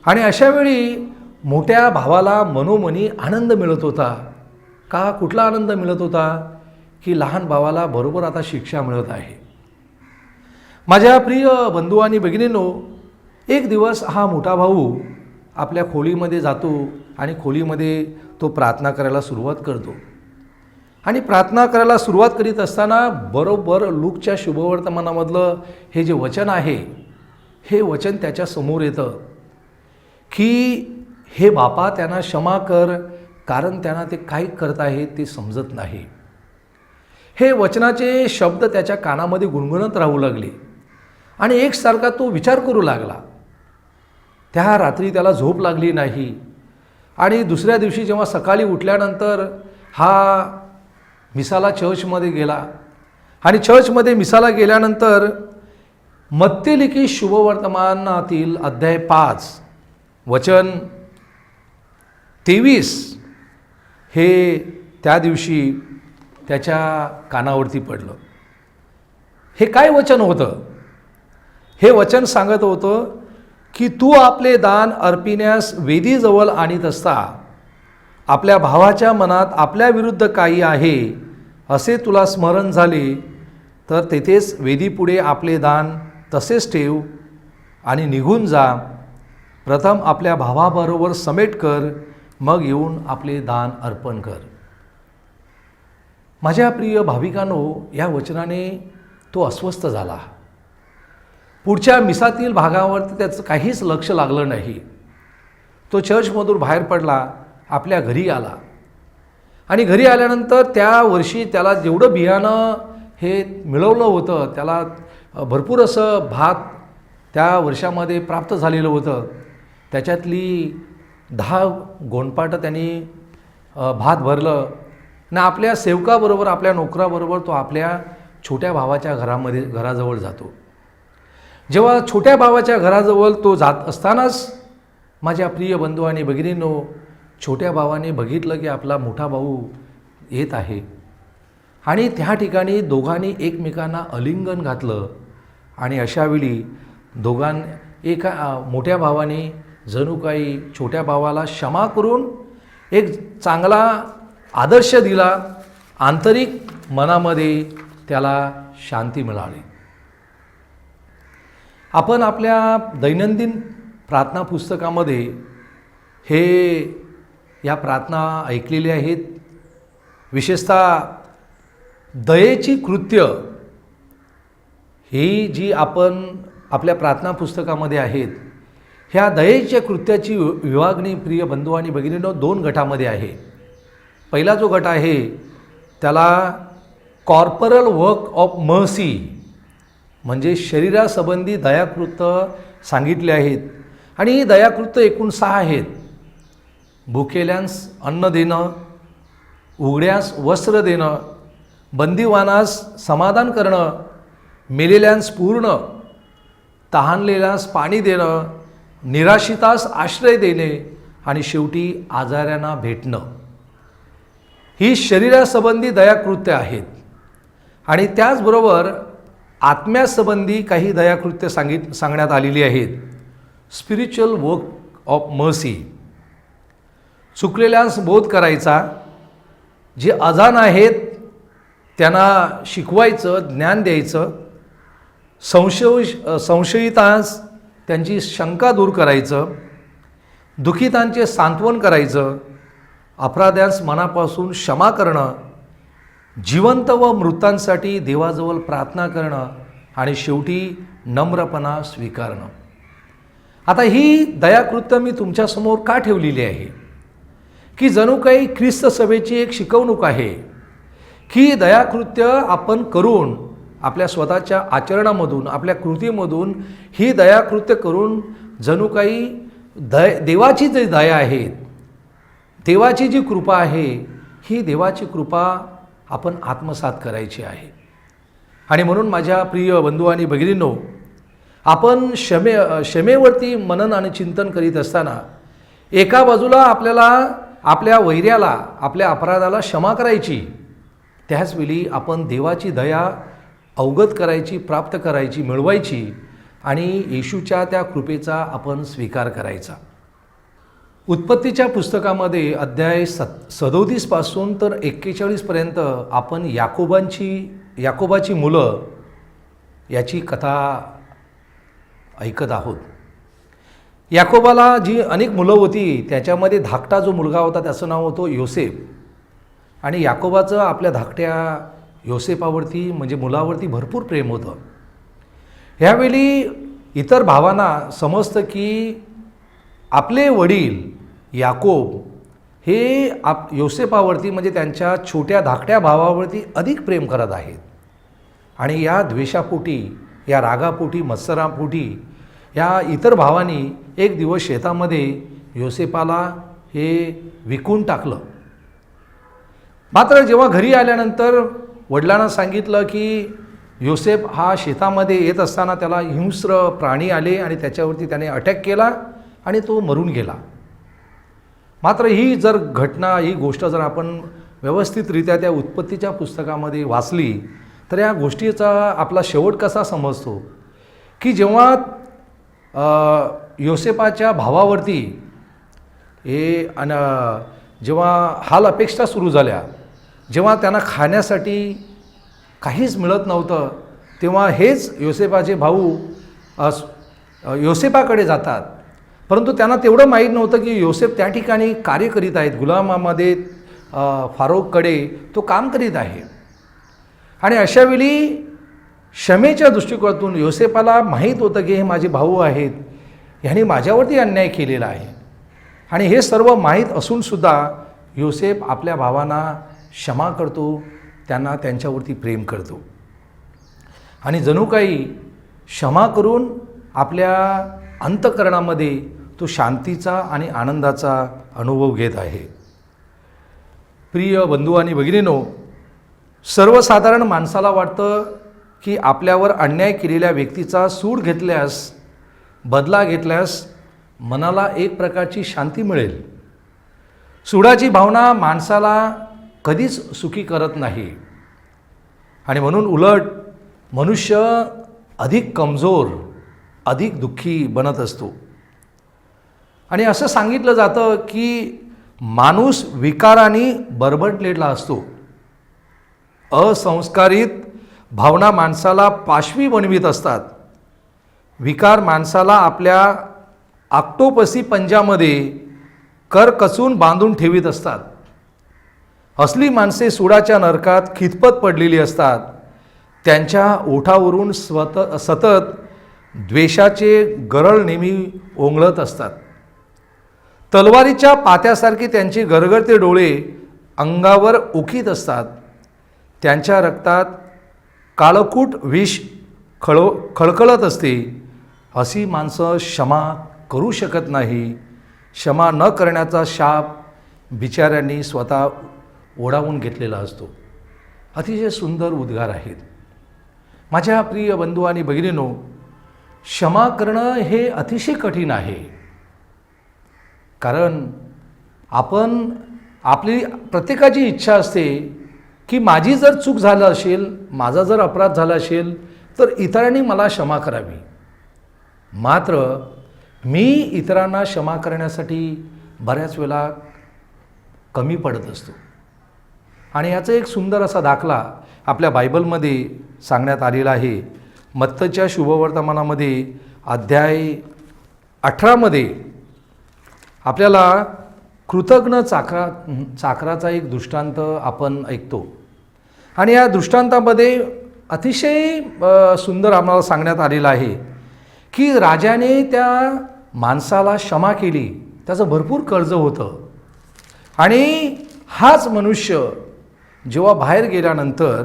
आणि अशावेळी मोठ्या भावाला मनोमनी आनंद मिळत होता. का? कुठला आनंद मिळत होता की लहान भावाला बरोबर आता शिक्षा मिळत आहे. माझ्या प्रिय बंधू आणि भगिनींनो, एक दिवस हा मोठा भाऊ आपल्या खोलीमध्ये जातो आणि खोलीमध्ये तो प्रार्थना करायला सुरुवात करतो. आणि प्रार्थना करायला सुरुवात करीत असताना बरोबर लूकच्या शुभवर्तमानामधलं हे जे वचन आहे, हे वचन त्याच्या समोर येतं की हे बापा, त्यांना क्षमा कर, कारण त्यांना ते काय करत आहे ते समजत नाही. हे वचनाचे शब्द त्याच्या कानामध्ये गुणगुणत राहू लागले आणि एकसारखा तो विचार करू लागला. त्या रात्री त्याला झोप लागली नाही आणि दुसऱ्या दिवशी जेव्हा सकाळी उठल्यानंतर हा मिसाला चर्चमध्ये गेला आणि चर्चमध्ये मिसाला गेल्यानंतर मत्ती लिखित शुभवर्तमानातील अध्याय 5 वचन 23 हे त्या दिवशी त्याच्या कानावरती पडलं. हे काय वचन होतं? हे वचन सांगत होतं की तू आपले दान अर्पिण्यास वेदीजवळ आणीत असता आपल्या भावाच्या मनात आपल्या विरुद्ध काही आहे असे तुला स्मरण झाले तर तेथेच वेदीपुढे आपले दान तसेच ठेव आणि निघून जा. प्रथम आपल्या भावाबरोबर समेट कर, मग येऊन आपले दान अर्पण कर. माझ्या प्रिय भाविकांनो, या वचनाने तो अस्वस्थ झाला. पुढच्या मिसातील भागावरती त्याचं काहीच लक्ष लागलं नाही. तो चर्चमधून बाहेर पडला, आपल्या घरी आला आणि घरी आल्यानंतर त्या वर्षी त्याला जेवढं बियाणं हे मिळवलं होतं, त्याला भरपूर असं भात त्या वर्षामध्ये प्राप्त झालेलं होतं. त्याच्यातली 10 गोणपाटं त्यांनी भात भरलं आणि आपल्या सेवकाबरोबर, आपल्या नोकराबरोबर तो आपल्या छोट्या भावाच्या घराजवळ जातो. जेव्हा छोट्या भावाच्या घराजवळ तो जात असतानाच माझ्या प्रिय बंधू आणि भगिनींनो, छोट्या भावाने बघितलं की आपला मोठा भाऊ येत आहे आणि त्या ठिकाणी दोघांनी एकमेकांना आलिंगन घातलं. आणि अशावेळी एका मोठ्या भावाने जणू काही छोट्या भावाला क्षमा करून एक चांगला आदर्श दिला. आंतरिक मनामध्ये त्याला शांती मिळाली. आपण आपल्या दैनंदिन प्रार्थना पुस्तकामध्ये या प्रार्थना ऐकलेल्या आहेत. विशेषतः दयेची कृत्य ही जी आपण आपल्या प्रार्थना पुस्तकामध्ये आहेत, ह्या दयेच्या कृत्याची विभागणी प्रिय बंधू आणि भगिनींनो 2 गटामध्ये आहे. पहिला जो गट आहे त्याला कॉर्पोरल वर्क ऑफ मर्सी म्हणजे शरीरासंबंधी दयाकृत्य सांगितले आहेत. आणि ही दयाकृत्य एकूण 6 आहेत. भुकेल्यांस अन्न देणं, उघड्यास वस्त्र देणं, बंदिवानास समाधान करणं, मेलेल्यांस पूर्ण, तहानलेल्यास पाणी देणं, निराशितास आश्रय देणे आणि शेवटी आजाऱ्यांना भेटणं. ही शरीरासंबंधी दयाकृत्य आहेत. आणि त्याचबरोबर आत्म्यासंबंधी काही दयाकृत्य सांगण्यात आलेली आहेत. स्पिरिच्युअल वर्क ऑफ मर्सी, चुकलेल्यांस बोध करायचा, जे अजाण आहेत त्यांना शिकवायचं, ज्ञान द्यायचं, संशयितांस त्यांची शंका दूर करायचं, दुःखितांचे सांत्वन करायचं, अपराध्यांस मनापासून क्षमा करणं, जिवंत व मृतांसाठी देवाजवळ प्रार्थना करणं आणि शेवटी नम्रपणा स्वीकारणं. आता ही दयाकृत्य मी तुमच्यासमोर का ठेवलेली आहे की जणू काही ख्रिस्त सभेची एक शिकवणूक आहे की दयाकृत्य आपण करून आपल्या स्वतःच्या आचरणामधून, आपल्या कृतीमधून ही दयाकृत्य करून जणू काही देवाची जी दया आहे, देवाची जी कृपा आहे, ही देवाची कृपा आपण आत्मसात करायची आहे. आणि म्हणून माझ्या प्रिय बंधू आणि भगिनींनो, आपण क्षमेवरती मनन आणि चिंतन करीत असताना एका बाजूला आपल्याला आपल्या वैऱ्याला, आपल्या अपराधाला क्षमा करायची, त्याचवेळी आपण देवाची दया अवगत करायची, प्राप्त करायची, मिळवायची आणि येशूच्या त्या कृपेचा आपण स्वीकार करायचा. उत्पत्तीच्या पुस्तकामध्ये अध्याय 37 पासून तर 41 पर्यंत आपण याकोबाची मुलं याची कथा ऐकत आहोत. याकोबाला जी अनेक मुलं होती त्याच्यामध्ये धाकटा जो मुलगा होता त्याचं नाव होतं योसेफ. आणि याकोबाचं आपल्या धाकट्या योसेफावरती म्हणजे मुलावरती भरपूर प्रेम होतं. ह्यावेळी इतर भावांना समजतं की आपले वडील याकोब हे योसेफावरती म्हणजे त्यांच्या छोट्या धाकट्या भावावरती अधिक प्रेम करत आहेत. आणि या द्वेषापोटी, या रागापोटी, मत्सरापोटी या इतर भावांनी एक दिवस शेतामध्ये योसेफाला हे विकून टाकलं. मात्र जेव्हा घरी आल्यानंतर वडिलांना सांगितलं की योसेफ हा शेतामध्ये येत असताना त्याला हिंस्र प्राणी आले आणि त्याच्यावरती त्याने अटॅक केला आणि तो मरून गेला. मात्र ही जर घटना, ही गोष्ट जर आपण व्यवस्थितरित्या त्या उत्पत्तीच्या पुस्तकामध्ये वाचली तर या गोष्टीचा आपला शेवट कसा समजतो की जेव्हा योसेफाच्या भावावरती हे जेव्हा हाल अपेक्षा सुरू झाल्या, जेव्हा त्यांना खाण्यासाठी काहीच मिळत नव्हतं, तेव्हा हेच योसेफाचे भाऊ योसेफाकडे जातात. परंतु त्यांना तेवढं माहीत नव्हतं की योसेफ त्या ठिकाणी कार्य करीत आहेत, गुलामामध्ये फारोककडे तो काम करीत आहे. आणि अशावेळी क्षमेच्या दृष्टिकोनातून योसेफाला माहीत होतं की हे माझे भाऊ आहेत, ह्यांनी माझ्यावरती अन्याय केलेला आहे. आणि हे सर्व माहीत असूनसुद्धा योसेफ आपल्या भावांना क्षमा करतो, त्यांना त्यांच्यावरती प्रेम करतो. आणि जणू काही क्षमा करून आपल्या अंतःकरणामध्ये तो शांतीचा आणि आनंदाचा अनुभव घेत आहे. प्रिय बंधू आणि भगिनींनो, सर्वसाधारण माणसाला वाटतं की आपल्यावर अन्याय केलेल्या व्यक्तीचा सूड घेतल्यास, बदला घेतल्यास मनाला एक प्रकारची शांती मिळेल. सूडाची भावना माणसाला कधीच सुखी करत नाही आणि म्हणून उलट मनुष्य अधिक कमजोर, अधिक दुःखी बनत असतो. आणि असं सांगितलं जातं की माणूस विकाराने बरबटलेला असतो. असंस्कारित भावना माणसाला पाशवी बनवीत असतात. विकार माणसाला आपल्या ऑक्टोपसी पंजामध्ये करकचून बांधून ठेवीत असतात. असली माणसे सुडाच्या नरकात खितपत पडलेली असतात. त्यांच्या ओठावरून सतत द्वेषाचे गरळ नेहमी ओंगळत असतात. तलवारीच्या पात्यासारखे त्यांचे गरगरते डोळे अंगावर उखीत असतात. त्यांच्या रक्तात काळकूट विष खळखळत असते. अशी माणसं क्षमा करू शकत नाही. क्षमा न करण्याचा शाप बिचाऱ्यांनी स्वतः ओढावून घेतलेला असतो. अतिशय सुंदर उद्गार आहेत. माझ्या प्रिय बंधू आणि भगिनींनो, क्षमा करणं हे अतिशय कठीण आहे. कारण आपली प्रत्येकाची इच्छा असते की माझी जर चूक झालं असेल, माझा जर अपराध झाला असेल तर इतरांनी मला क्षमा करावी. मात्र मी इतरांना क्षमा करण्यासाठी बऱ्याच वेळा कमी पडत असतो. आणि याचा एक सुंदर असा दाखला आपल्या बायबलमध्ये सांगण्यात आलेला आहे. मत्तच्या शुभवर्तमानामध्ये अध्याय 18 आपल्याला कृतज्ञ चाकराचा एक दृष्टांत आपण ऐकतो. आणि या दृष्टांतामध्ये अतिशय सुंदर आम्हाला सांगण्यात आलेलं आहे की राजाने त्या माणसाला क्षमा केली. त्याचं भरपूर कर्ज होतं आणि हाच मनुष्य जेव्हा बाहेर गेल्यानंतर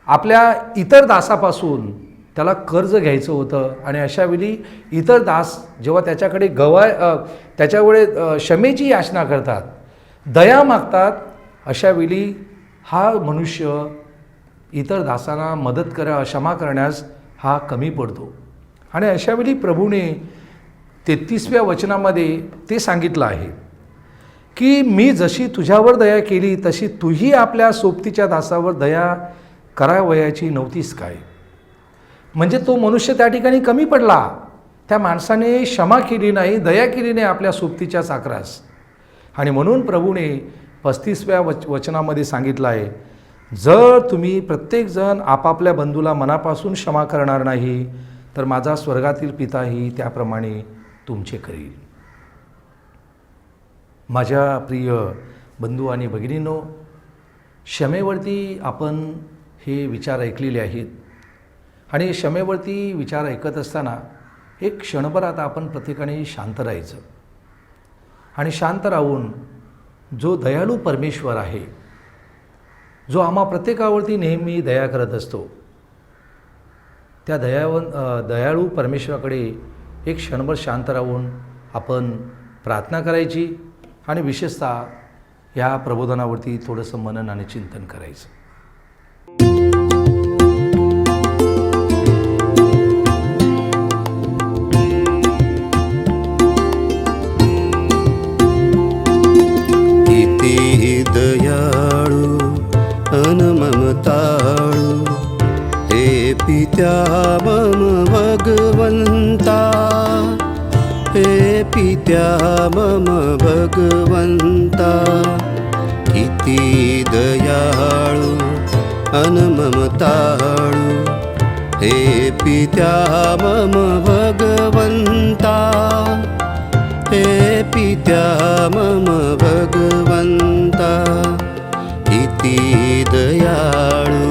आपल्या इतर दासापासून त्याला कर्ज घ्यायचं होतं. आणि अशावेळी इतर दास जेव्हा त्याच्याकडे त्याच्याकडे क्षमेची याचना करतात, दया मागतात, अशावेळी हा मनुष्य इतर दासांना क्षमा करण्यास हा कमी पडतो. आणि अशावेळी प्रभूने 33व्या वचनामध्ये ते सांगितलं आहे की मी जशी तुझ्यावर दया केली तशी तूही आपल्या सोबतीच्या दासावर दया करावयाची नव्हतीस काय. म्हणजे तो मनुष्य त्या ठिकाणी कमी पडला. त्या माणसाने क्षमा केली नाही, दया केली नाही आपल्या सोबतीच्या चाकरास. आणि म्हणून प्रभूने 35व्या वचनामध्ये सांगितलं आहे, जर तुम्ही प्रत्येकजण आपापल्या बंधूला मनापासून क्षमा करणार नाही तर माझा स्वर्गातील पिताही त्याप्रमाणे तुमचे करील. माझ्या प्रिय बंधू आणि भगिनींनो, क्षमेवरती आपण हे विचार ऐकलेले आहेत. आणि क्षमेवरती विचार ऐकत असताना एक क्षणभर आता आपण प्रत्येकाने शांत राहायचं. आणि शांत राहून जो दयाळू परमेश्वर आहे, जो आम्हा प्रत्येकावरती नेहमी दया करत असतो, त्या दयाळू परमेश्वराकडे एक क्षणभर शांत राहून आपण प्रार्थना करायची आणि विशेषतः या प्रबोधनावरती थोडंसं मनन आणि चिंतन करायचं. किती दयाळू अन ममताळू हे पित्या मम भगवंता, हे पित्या मम भगवंता. किती दयाळू अन ममताळू हे पित्या मम भगवंता, हे पित्या मम भगवंता. किती दयाळू.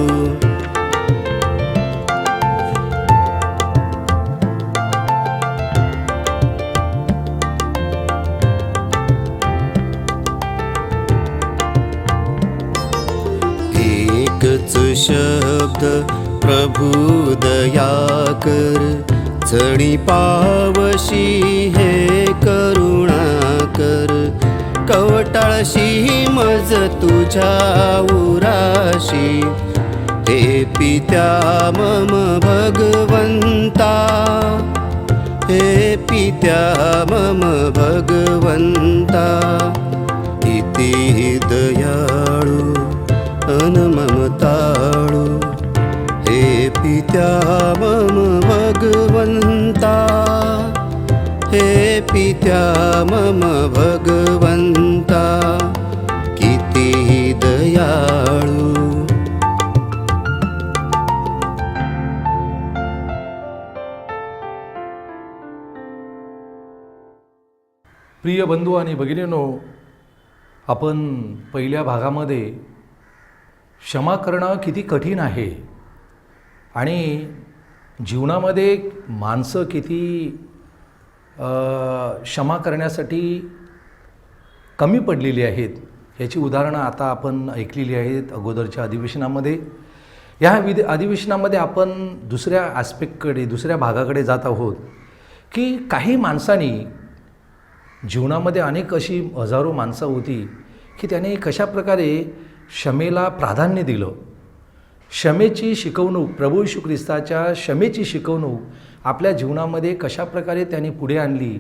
एकच शब्द प्रभु दया कर, जणी पावशी हे करुणा कर. कवटाळशी मज तुझ्या उराशी, हे पित्या मम भगवंता, हे पित्या मम भगवंता. किती दयाळू अन ममताळू हे पित्या मम भगवंता, हे पित्या मम भगवंता. किती दयाळू. प्रिय बंधू आणि भगिनींनो, आपण पहिल्या भागामध्ये क्षमा करणं किती कठीण आहे आणि जीवनामध्ये माणसं किती क्षमा करण्यासाठी कमी पडलेली आहेत याची उदाहरणं आता आपण ऐकलेली आहेत अगोदरच्या अधिवेशनामध्ये. या अधिवेशनामध्ये आपण दुसऱ्या ॲस्पेक्टकडे, दुसऱ्या भागाकडे जात आहोत की काही माणसांनी जीवनामध्ये अनेक अशी हजारो माणसं होती की त्याने कशाप्रकारे क्षमेला प्राधान्य दिलं. क्षमेची शिकवणूक, प्रभू येशू ख्रिस्ताच्या क्षमेची शिकवणूक आपल्या जीवनामध्ये कशाप्रकारे त्यांनी पुढे आणली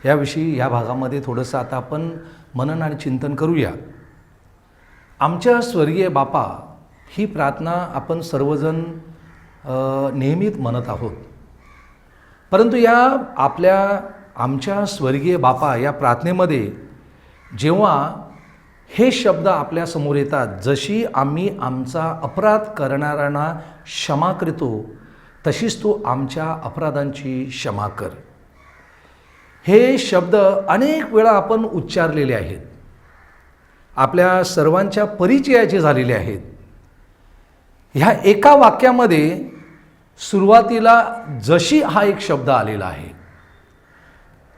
याविषयी या भागामध्ये थोडंसं आता आपण मनन आणि चिंतन करूया. आमच्या स्वर्गीय बापा ही प्रार्थना आपण सर्वजण नेहमीच म्हणत आहोत. परंतु या आमच्या स्वर्गीय बापा या प्रार्थनेमध्ये जेव्हा हे शब्द आपल्या समोर येतात, जशी आम्ही आमचा अपराध करणाऱ्यांना क्षमा करतो तशीच तू आमच्या अपराधांची क्षमा कर. हे शब्द अनेक वेळा आपण उच्चारलेले आहेत, आपल्या सर्वांच्या परिचयाचे झालेले आहेत. ह्या एका वाक्यामध्ये सुरुवातीला जशी हा एक शब्द आलेला आहे,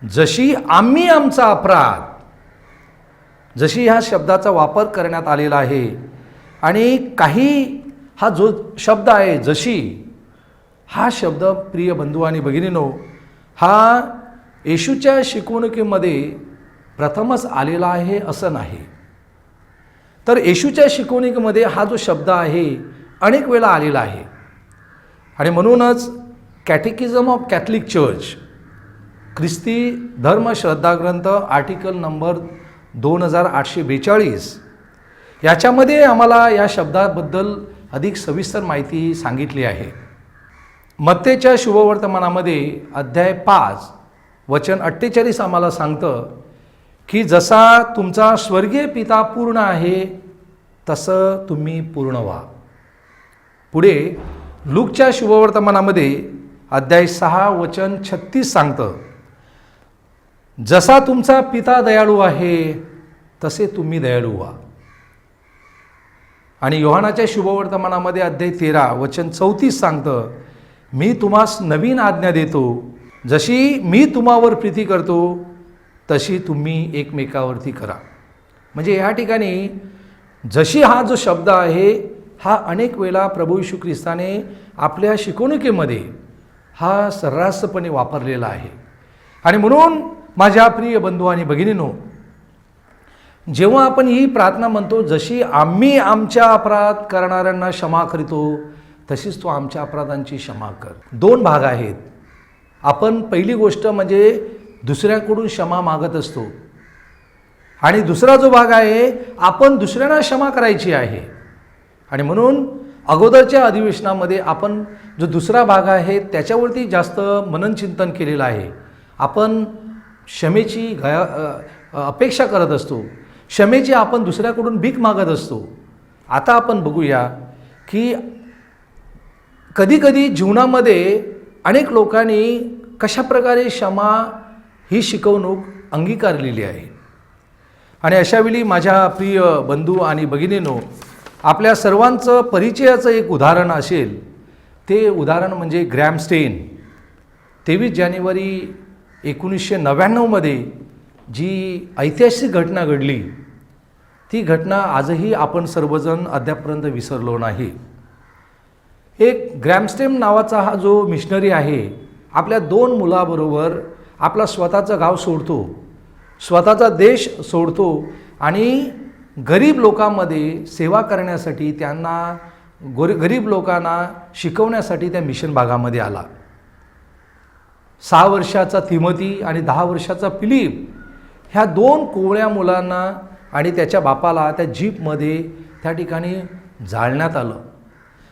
जशी आम्ही आमचा अपराध, जशी ह्या शब्दाचा वापर करण्यात आलेला आहे. आणि काही हा जो शब्द आहे जशी, हा शब्द प्रिय बंधू आणि भगिनींनो हा येशूच्या शिकवणुकीमध्ये प्रथमच आलेला आहे असं नाही, तर येशूच्या शिकवणुकीमध्ये हा जो शब्द आहे अनेक वेळा आलेला आहे. आणि म्हणूनच कॅटेकिझम ऑफ कॅथलिक चर्च, ख्रिस्ती धर्म श्रद्धाग्रंथ आर्टिकल नंबर 2842 याच्यामध्ये आम्हाला या शब्दाबद्दल अधिक सविस्तर माहिती सांगितली आहे. मत्तेच्या शुभवर्तमानामध्ये अध्याय 5 वचन 48 आम्हाला सांगतं की जसा तुमचा स्वर्गीय पिता पूर्ण आहे तसं तुम्ही पूर्ण व्हा. पुढे लूकच्या शुभवर्तमानामध्ये अध्याय 6 वचन 36 सांगतं, जसा तुमचा पिता दयाळू आहे तसे तुम्ही दयाळू व्हा. आणि योहानाच्या शुभवर्तमानामध्ये अध्याय 13 वचन 34 सांगतं, मी तुम्हास नवीन आज्ञा देतो, जशी मी तुम्हावर प्रीती करतो तशी तुम्ही एकमेकावरती करा. म्हणजे या ठिकाणी जशी हा जो शब्द आहे हा अनेक वेळा प्रभू येशू ख्रिस्ताने आपल्या शिकवणुकीमध्ये हा सर्रासपणे वापरलेला आहे. आणि म्हणून माझ्या प्रिय बंधू आणि भगिनींनो, जेव्हा आपण ही प्रार्थना म्हणतो, जशी आम्ही आमच्या अपराध करणाऱ्यांना क्षमा करतो तशीच तो आमच्या अपराधांची क्षमा कर. 2 भाग आहेत. आपण पहिली गोष्ट म्हणजे दुसऱ्याकडून क्षमा मागत असतो आणि दुसरा जो भाग आहे आपण दुसऱ्यांना क्षमा करायची आहे. आणि म्हणून अगोदरच्या अधिवेशनामध्ये आपण जो दुसरा भाग आहे त्याच्यावरती जास्त मननचिंतन केलेलं आहे. आपण क्षमेची अपेक्षा करत असतो, क्षमेची आपण दुसऱ्याकडून भीक मागत असतो. आता आपण बघूया की कधीकधी जीवनामध्ये अनेक लोकांनी कशाप्रकारे क्षमा ही शिकवणूक अंगीकारलेली आहे. आणि अशावेळी माझ्या प्रिय बंधू आणि भगिनींनो, आपल्या सर्वांचं परिचयाचं एक उदाहरण असेल, ते उदाहरण म्हणजे ग्रॅम स्टेन. 23 जानेवारी 1999 जी ऐतिहासिक घटना घडली, ती घटना आजही आपण सर्वजण अद्यापर्यंत विसरलो नाही. एक ग्रॅमस्टेन नावाचा हा जो मिशनरी आहे, आपल्या 2 मुलाबरोबर आपला स्वतःचं गाव सोडतो, स्वतःचा देश सोडतो आणि गरीब लोकांमध्ये सेवा करण्यासाठी, त्यांना गरीब लोकांना शिकवण्यासाठी त्या मिशन भागामध्ये आला. 6 वर्षाचा तिमोथी आणि 10 वर्षाचा फिलिप ह्या 2 कोवळ्या मुलांना आणि त्याच्या बापाला त्या जीपमध्ये त्या ठिकाणी जाळण्यात आलं.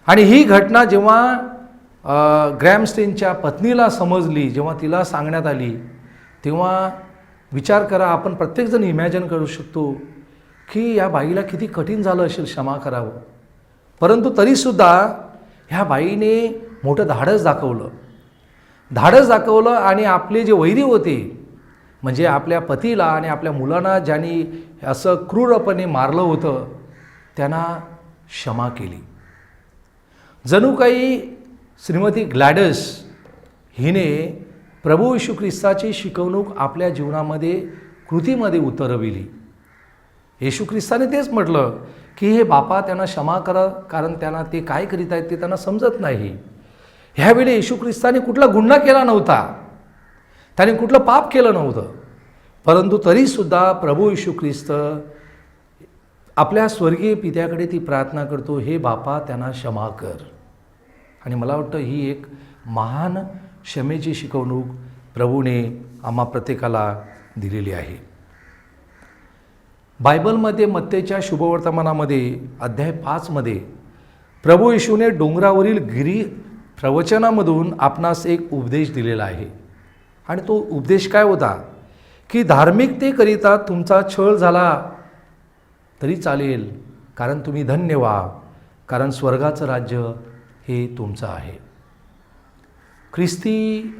आणि ही घटना जेव्हा ग्रॅमस्टेनच्या पत्नीला समजली, जेव्हा तिला सांगण्यात आली, तेव्हा विचार करा, आपण प्रत्येकजण इमॅजिन करू शकतो की या बाईला किती कठीण झालं असेल क्षमा करावं. परंतु तरीसुद्धा ह्या बाईने मोठं धाडस दाखवलं आणि आपले जे वैरी होते, म्हणजे आपल्या पतीला आणि आपल्या मुलांना ज्यांनी असं क्रूरपणे मारलं होतं, त्यांना क्षमा केली. जणू काही श्रीमती ग्लॅडस हिने प्रभू येशू ख्रिस्ताची शिकवणूक आपल्या जीवनामध्ये कृतीमध्ये उतरविली. येशू ख्रिस्ताने तेच म्हटलं की हे बापा, त्यांना क्षमा करा, कारण त्यांना ते काय करीत आहेत ते त्यांना समजत नाही. ह्यावेळी येशू ख्रिस्ताने कुठला गुन्हा केला नव्हता, त्याने कुठलं पाप केलं नव्हतं, परंतु तरीसुद्धा प्रभू येशू ख्रिस्त आपल्या स्वर्गीय पित्याकडे ती प्रार्थना करतो, हे बापा, त्यांना क्षमा कर. आणि मला वाटतं ही एक महान क्षमेची शिकवणूक प्रभूने आम्हा प्रत्येकाला दिलेली आहे. बायबलमध्ये मत्तेच्या शुभवर्तमानामध्ये अध्याय 5 मध्ये प्रभू येशूने डोंगरावरील गिरी प्रवचनामधून आपणास एक उपदेश दिलेला आहे. आणि तो उपदेश काय होता की धार्मिकतेकरिता तुमचा छळ झाला तरी चालेल, कारण तुम्ही धन्य व्हा, कारण स्वर्गाचं राज्य हे तुमचं आहे. ख्रिस्ती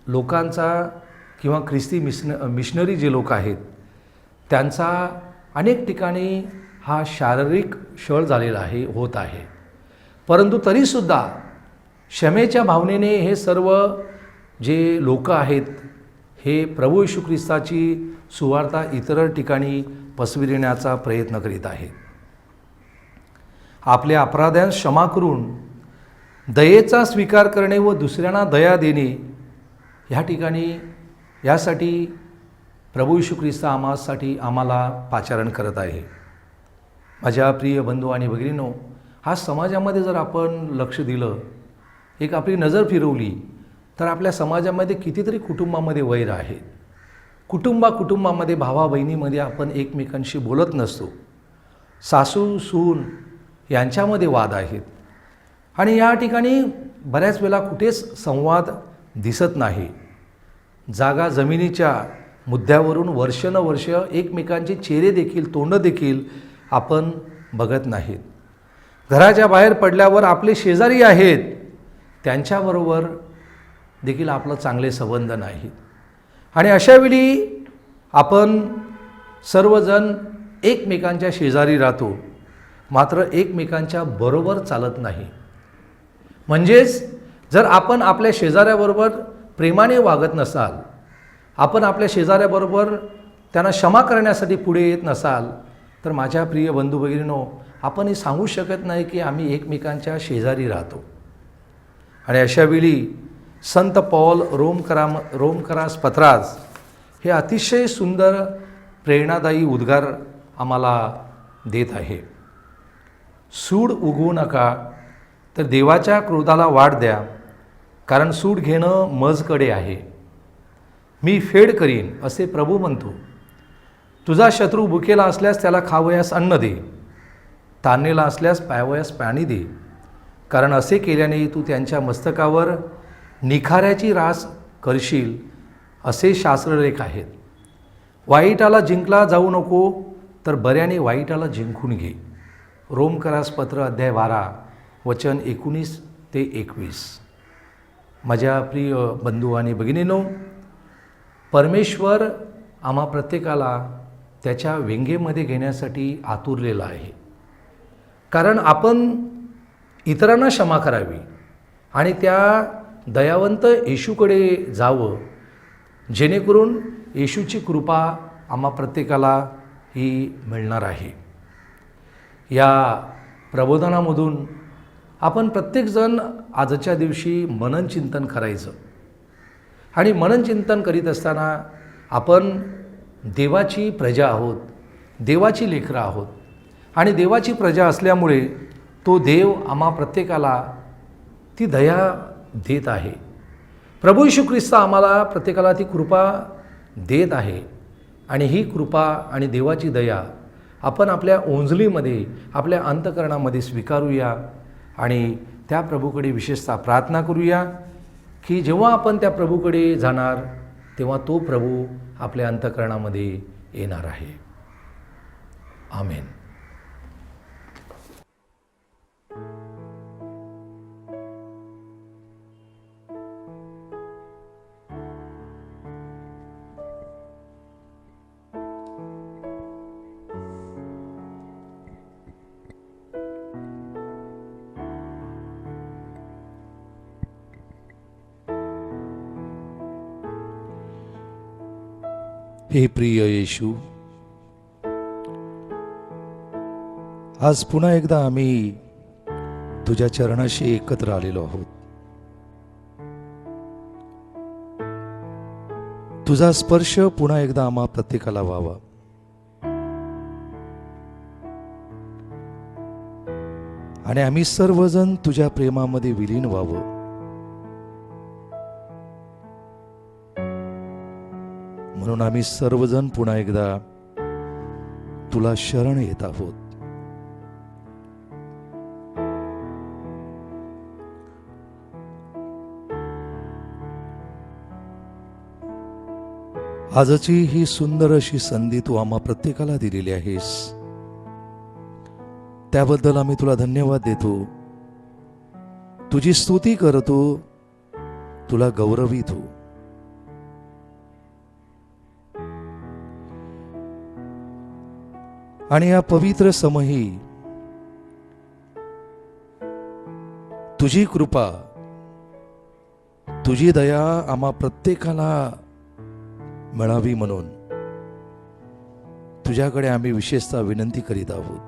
लोकांचा किंवा ख्रिस्ती मिशनरी जे लोक आहेत त्यांचा अनेक ठिकाणी हा शारीरिक छळ झालेला होत आहे. परंतु तरीसुद्धा क्षमेच्या भावनेने हे सर्व जे लोक आहेत हे प्रभू येशू ख्रिस्ताची सुवार्ता इतर ठिकाणी पसरविण्याचा प्रयत्न करीत आहेत. आपल्या अपराधांस क्षमा करून दयेचा स्वीकार करणे व दुसऱ्यांना दया देणे, ह्या ठिकाणी यासाठी प्रभू येशू ख्रिस्त आम्हाला पाचारण करत आहे. माझ्या प्रिय बंधू आणि भगिनींनो, हा समाजामध्ये जर आपण लक्ष दिलं, एक आपली नजर फिरवली, तर आपल्या समाजामध्ये कितीतरी कुटुंबामध्ये वैर आहे. कुटुंबामध्ये भावा बहिणीमध्ये आपण एकमेकांशी बोलत नसतो. सासू सून यांच्यामध्ये वाद आहेत. आणि या ठिकाणी बऱ्याच वेळा कुठेच संवाद दिसत नाही. जागा जमिनीच्या मुद्द्यावरून वर्षानुवर्ष एकमेकांचे चेहरे देखील, तोंड देखील आपण बघत नाहीत. घराच्या बाहेर पडल्यावर आपले शेजारी आहेत, त्यांच्याबरोबर देखील आपलं चांगले संबंध नाहीत. आणि अशावेळी आपण सर्वजण एकमेकांच्या शेजारी राहतो, मात्र एकमेकांच्या बरोबर चालत नाही. म्हणजेच जर आपण आपल्या शेजाऱ्याबरोबर प्रेमाने वागत नसाल, आपण आपल्या शेजाऱ्याबरोबर त्यांना क्षमा करण्यासाठी पुढे येत नसाल, तर माझ्या प्रिय बंधू भगिनींनो, आपण हे सांगू शकत नाही की आम्ही एकमेकांच्या शेजारी राहतो. आणि अशावेळी संत पौल रोमकरास पत्रास हे अतिशय सुंदर प्रेरणादायी उद्गार आम्हाला देत आहे. सूड उगवू नका, तर देवाच्या क्रोधाला वाट द्या, कारण सूड घेणं मजकडे आहे. मी फेड करीन असे प्रभू म्हणतो. तुझा शत्रू भुकेला असल्यास त्याला खावयास अन्न दे, ताणलेला असल्यास प्यावयास पाणी दे, कारण असे केल्याने तू त्यांच्या मस्तकावर निखाऱ्याची रास करशील, असे शास्त्रलेख आहेत. वाईटाला जिंकला जाऊ नको, तर बऱ्याने वाईटाला जिंकून घे. रोमकरास पत्र अध्याय 12 वचन 19 ते 21. माझ्या प्रिय बंधू आणि भगिनींनो, परमेश्वर आम्हा प्रत्येकाला त्याच्या व्यंगेमध्ये घेण्यासाठी आतुरलेला आहे. कारण आपण इतरांना क्षमा करावी आणि त्या दयावंत येशूकडे जावं, जेणेकरून येशूची कृपा आम्हा प्रत्येकाला ही मिळणार आहे. या प्रबोधनामधून आपण प्रत्येकजण आजच्या दिवशी मननचिंतन करायचं. आणि मननचिंतन करीत असताना आपण देवाची प्रजा आहोत, देवाची लेकरं आहोत. आणि देवाची प्रजा असल्यामुळे तो देव आम्हा प्रत्येकाला ती दया देत आहे. प्रभू येशू ख्रिस्त आम्हाला प्रत्येकाला ती कृपा देत आहे. आणि ही कृपा आणि देवाची दया आपण आपल्या ओंजलीमध्ये, आपल्या अंतःकरणामध्ये स्वीकारूया आणि त्या प्रभूकडे विशेषतः प्रार्थना करूया की जेव्हा आपण त्या प्रभूकडे जाणार तेव्हा तो प्रभू आपल्या अंतःकरणामध्ये येणार आहे. आमेन. हे प्रिय येशू, आज पुन्हा एकदा आम्ही तुझ्या चरणाशी एकत्र आलेलो आहोत. तुझा स्पर्श पुन्हा एकदा आम्हा प्रत्येकाला व्हावा. आणि आम्ही सर्वजण तुझ्या प्रेमामध्ये विलीन व्हावं. म्हणून आम्ही सर्वजण पुन्हा एकदा तुला शरण येत आहोत. आजची ही सुंदर अशी संधी तू आम्हा प्रत्येकाला दिलेली आहेस, त्याबद्दल आम्ही तुला धन्यवाद देतो. तुझी स्तुती करतो, तुला गौरवितो. आणि या पवित्र समयी तुझी कृपा, तुझी दया आम्हा प्रत्येकाला मिळावी म्हणून तुझ्याकडे आम्ही विशेषतः विनंती करीत आहोत.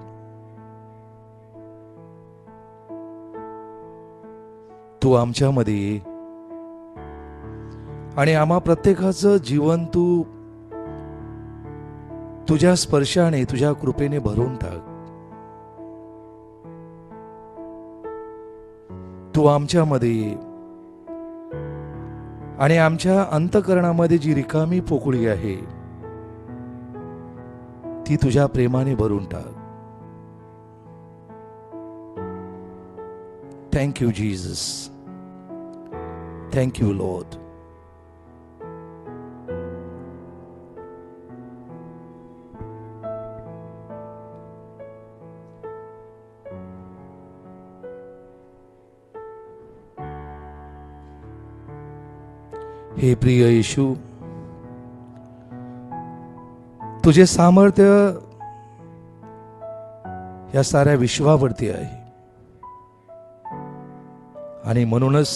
तू आमच्यामध्ये ये आणि आम्हा प्रत्येकाचं जीवन तू तुझ्या स्पर्शाने, तुझ्या कृपेने भरून टाक. तू आमच्यामध्ये आणि आमच्या अंतःकरणामध्ये जी रिकामी पोकळी आहे ती तुझ्या प्रेमाने भरून टाक. Thank you Jesus. Thank you, Lord. हे प्रिय येशू, तुझे सामर्थ्य या साऱ्या विश्वावरती आहे आणि म्हणूनच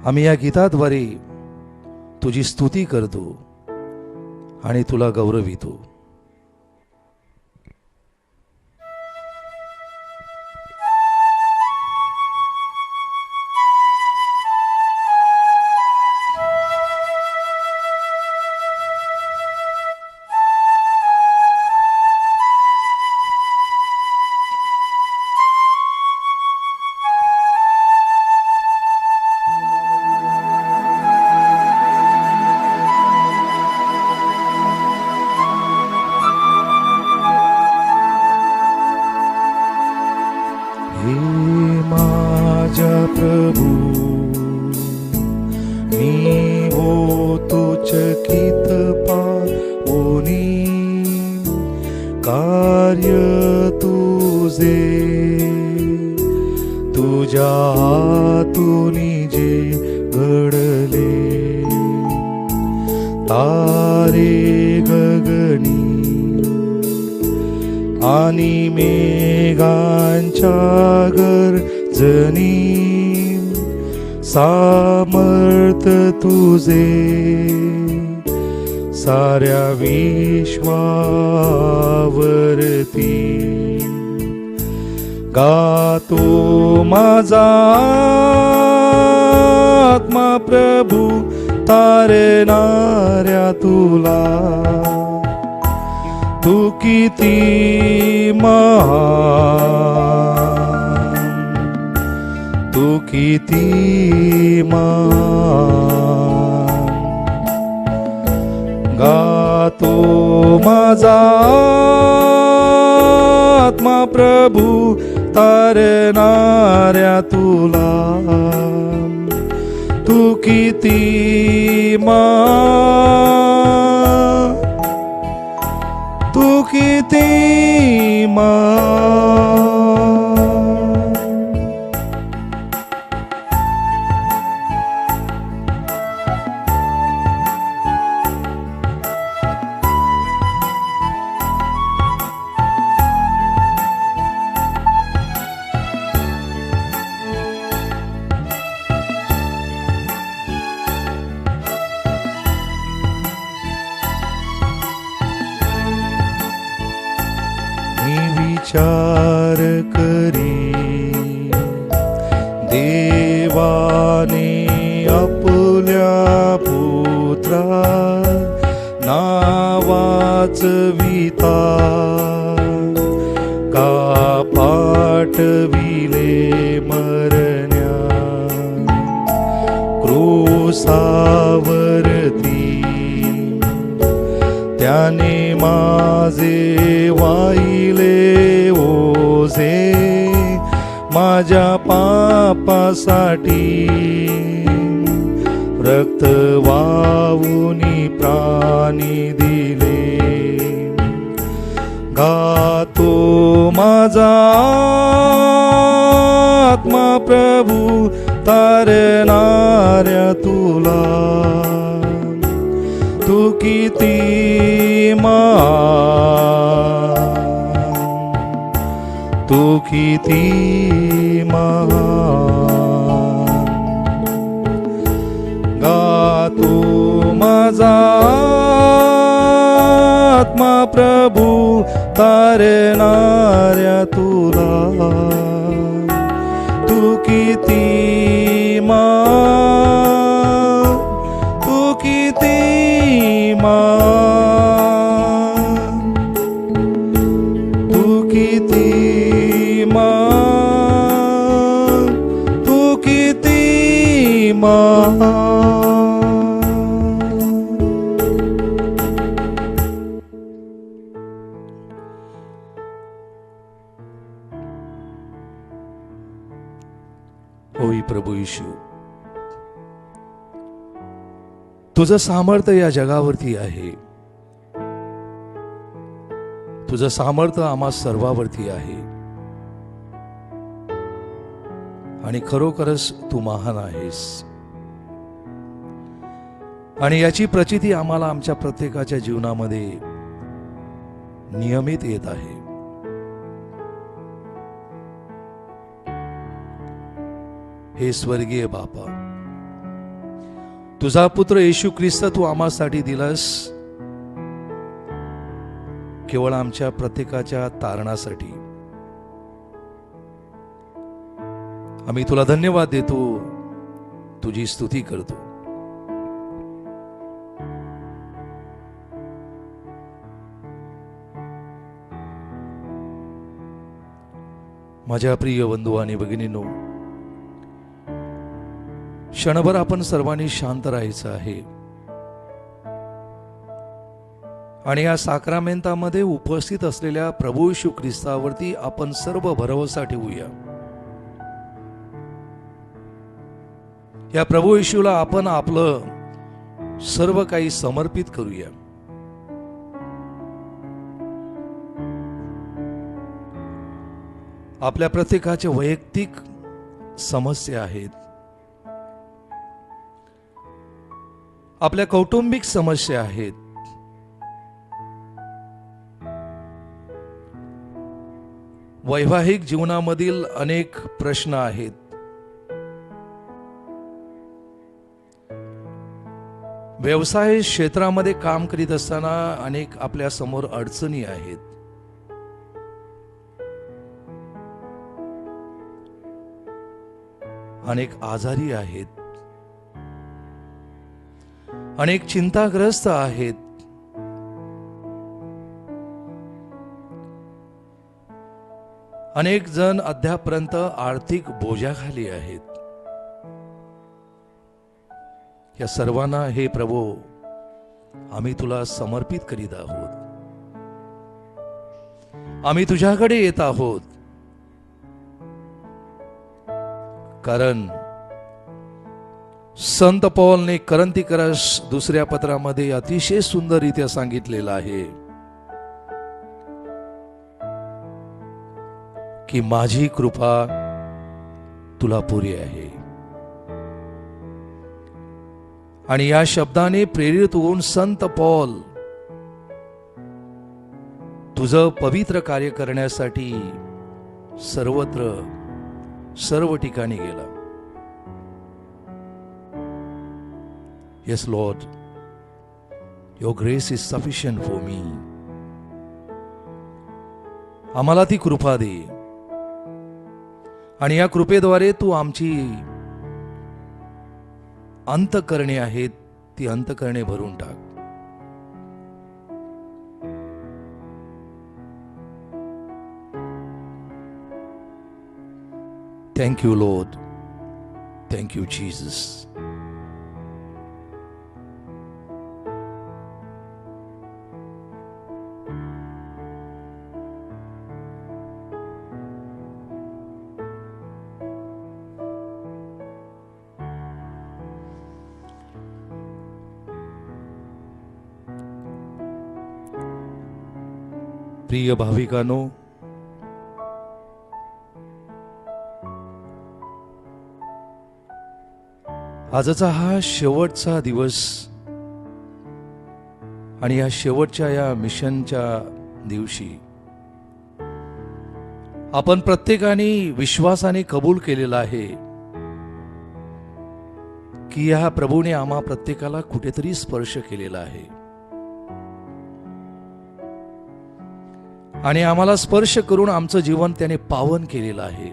आम्ही या गीताद्वारे तुझी स्तुती करतो आणि तुला गौरवितो. हे माझ्या प्रभू, मी होतो चकित पाहुनी कार्य तुझे, तुझ्या हातूनी जे घडले. तारे गगनी आणि मेघांच्या गर्जनी, सामर्थ तुझे साऱ्या विश्वावरती. गातो माझा आत्मा प्रभू तारणाऱ्या तुला. तू किती महान, तू किती महान. गातो माझा आत्मा प्रभू तारणाऱ्या तुला. तू किती महान, तू किती महान. विचार करी देवाने आपल्या पुत्रा नावाचविता का पाठविले मरण्या क्रूसावरती. त्याने माझे वाहिले ओझे माझ्या पापासाठी. रक्त वाहूनी प्राणी दिले. गातो माझा आत्मा प्रभू तारणाऱ्या तुला. तू किती महान, तू किती महान. गातो माझा आत्मा प्रभू तारणाऱ्या तुला. तू किती महान, तू किती महान, तू किती महान, तू किती महान. होय प्रभू येशू, तुझं सामर्थ्य या जगावरती आहे. तुझं सामर्थ्य आम्हा सर्वावरती आहे. आणि खरोखरच तू महान आहेस. आणि याची प्रचिती आम्हाला आमच्या प्रत्येकाच्या जीवनामध्ये नियमित येत आहे. हे स्वर्गीय बापा, तुझा पुत्र येशू ख्रिस्त तू आम्हासाठी दिलास, केवळ आमच्या प्रत्येकाच्या तारणासाठी. आम्ही तुला धन्यवाद देतो, तुझी स्तुती करतो. माझ्या प्रिय बंधू आणि भगिनींनो, क्षणभर आपण सर्वांनी शांत राहायचं आहे आणि या साक्रामेंतामध्ये उपस्थित असलेल्या प्रभू येशू ख्रिस्तावरती आपण सर्व भरवसा ठेवूया. या प्रभू येशूला आपण आपलं सर्व काही समर्पित करूया. आपल्या प्रत्येकाच्या वैयक्तिक समस्या आहेत, आपल्या कौटुंबिक समस्या आहेत, वैवाहिक जीवनामधील अनेक प्रश्न आहेत, व्यवसाय क्षेत्रामध्ये काम करीत असताना अनेक आपल्या समोर अडचणी आहेत. अनेक आजारी आहेत, अनेक चिंताग्रस्त आहेत, अनेक जण अद्यापर्यंत आर्थिक बोजाखाली आहेत. या सर्वांना हे प्रभू आम्ही तुला समर्पित करीत आहोत. आम्ही तुझ्याकडे येत आहोत, कारण संत पौलने करंथीकरास दुसऱ्या पत्रामध्ये अतिशय सुंदररीत्या सांगितलेलं आहे की माझी कृपा तुला पुरी आहे. आणि या शब्दाने प्रेरित होऊन संत पौल तुझं पवित्र कार्य करण्यासाठी सर्वत्र सर्व ठिकाणी गेला. Yes, Lord, your grace is sufficient for me. आम्हाला ती कृपा दे आणि या कृपेद्वारे तू आमची अंतःकरणे आहेत ती अंतःकरणे भरून टाक. Thank you, Lord. Thank you, Jesus. प्रिय भाविकांनो, आजचा हा शेवटचा दिवस आणि या शेवटच्या या मिशनच्या दिवशी आपण प्रत्येकाने विश्वासाने कबूल केलेला आहे की या प्रभूने आम्हा प्रत्येकाला कुठेतरी स्पर्श केलेला आहे आणि आम्हाला स्पर्श करून आमचं जीवन त्याने पावन केलेलं आहे.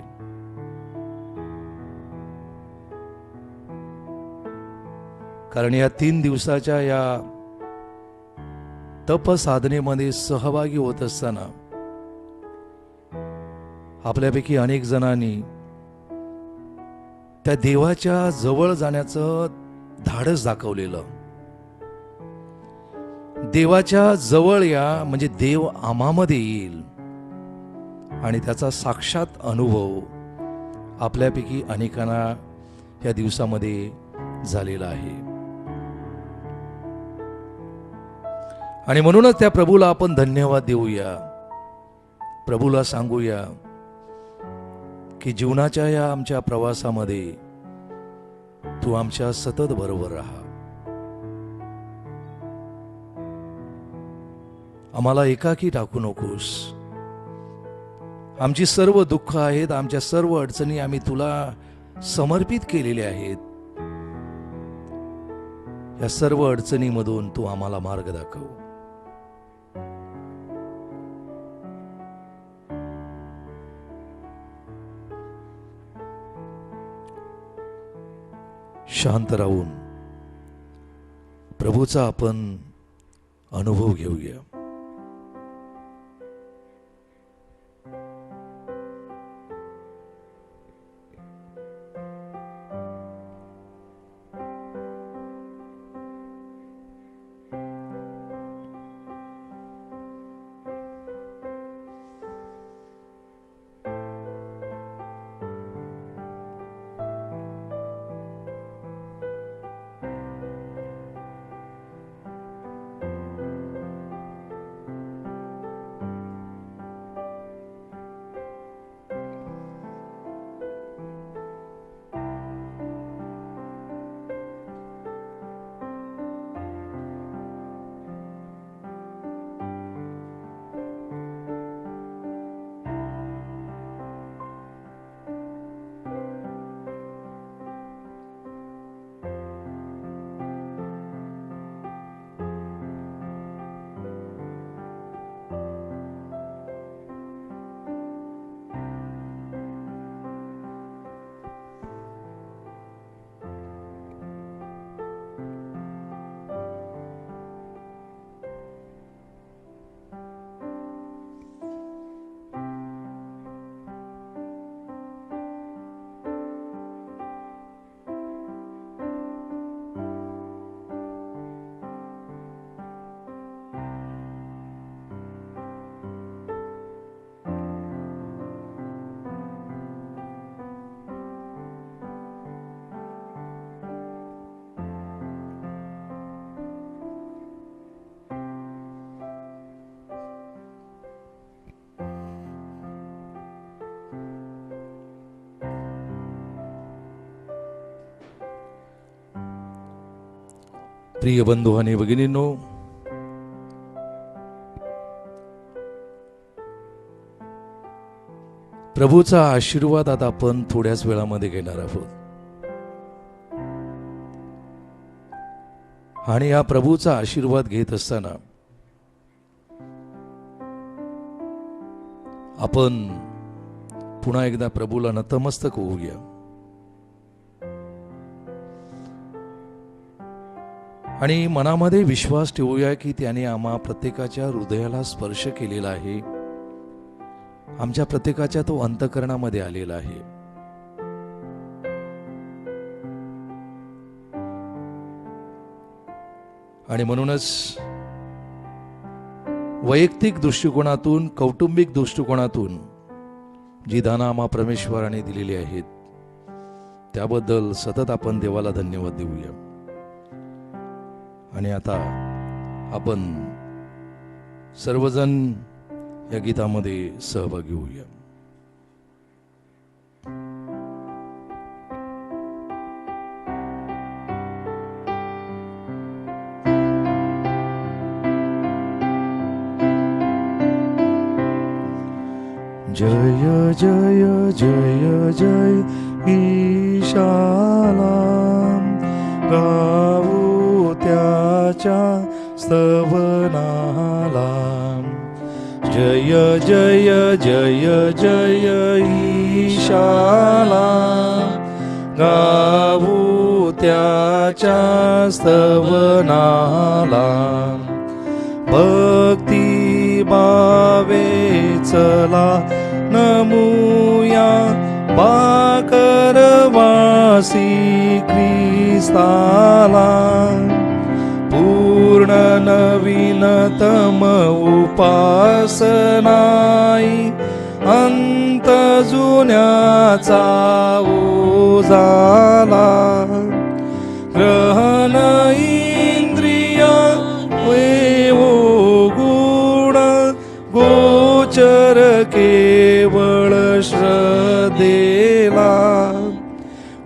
कारण या 3 दिवसाच्या या तप साधनेमध्ये सहभागी होत असताना आपल्यापैकी अनेक जणांनी त्या देवाच्या जवळ जाण्याचं धाडस दाखवलेलं. देवाच्या जवळ या म्हणजे देव आम्हामध्ये येईल आणि त्याचा साक्षात अनुभव आपल्यापैकी अनेकांना या दिवसामध्ये झालेला आहे. आणि म्हणूनच त्या प्रभूला आपण धन्यवाद देऊया. प्रभूला सांगूया की जीवनाच्या या आमच्या प्रवासामध्ये तू आमच्या सतत बरोबर राहा. आम्हाला एकाकी टाकू नकोस. आमची सर्व दुःख आहेत, आमच्या सर्व अडचणी आम्ही तुला समर्पित केलेल्या आहेत. या सर्व अडचणीमधून तू आम्हाला मार्ग दाखव. शांत राहून प्रभूचा आपण अनुभव घेऊया. प्रिय बंधू आणि भगिनींनो, प्रभूचा आशीर्वाद आता आपण थोड्याच वेळामध्ये घेणार आहोत. आणि या प्रभूचा आशीर्वाद घेत असताना आपण पुन्हा एकदा प्रभूला नतमस्तक होऊया. आणि मनामध्ये विश्वास ठेवूया की त्याने आम्हा प्रत्येकाच्या हृदयाला स्पर्श केलेला आहे. आमच्या प्रत्येकाच्या तो अंतःकरणामध्ये आलेला आहे. आणि म्हणूनच वैयक्तिक दृष्टिकोनातून, कौटुंबिक दृष्टिकोनातून जी दानं आम्हा परमेश्वराने दिलेली आहेत त्याबद्दल सतत आपण देवाला धन्यवाद देऊया. आणि आता आपण सर्वजण या गीतामध्ये सहभागी होऊया. जय जय जय जय ईशाला, गाऊ त्याच्या स्तवनाला. जय जय जय जय ईशाला, गाऊ त्याच्या स्तवनाला. भक्ती भावे चला नमूया बाकरवासी ख्रिस्ताला. पूर्ण नवीनतम उपासनाई अंत जुन्याचा ओझाला. ग्रहण इंद्रिय वेवो गोचर केवळ श्रद्धेला,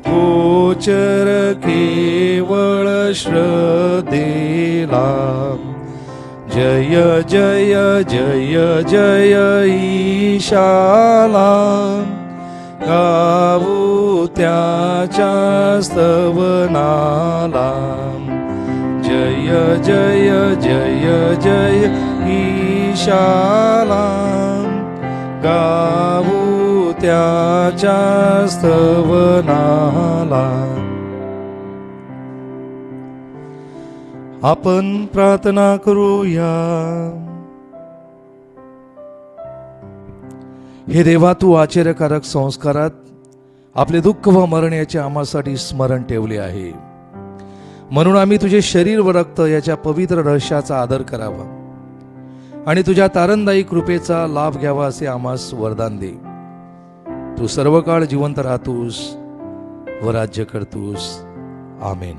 गोचर केवळ श्रद्धेला. जय जय जय जय ईशाला, गाऊ त्याच्या स्तवनाला. जय जय जय जय ईशाला, गाऊ त्याच्या स्तवनाला. आपण प्रार्थना करूया. हे देवा, तू आश्चर्यकारक संस्कारात आपले दुःख व मरण याचे आम्हासाठी स्मरण ठेवले आहे. म्हणून आम्ही तुझे शरीर व रक्त याच्या पवित्र रहस्याचा आदर करावा आणि तुझ्या तारणदायी कृपेचा लाभ घ्यावा असे आम्हास वरदान दे. तू सर्व काळ जिवंत राहतोस व राज्य करतोस. आमेन.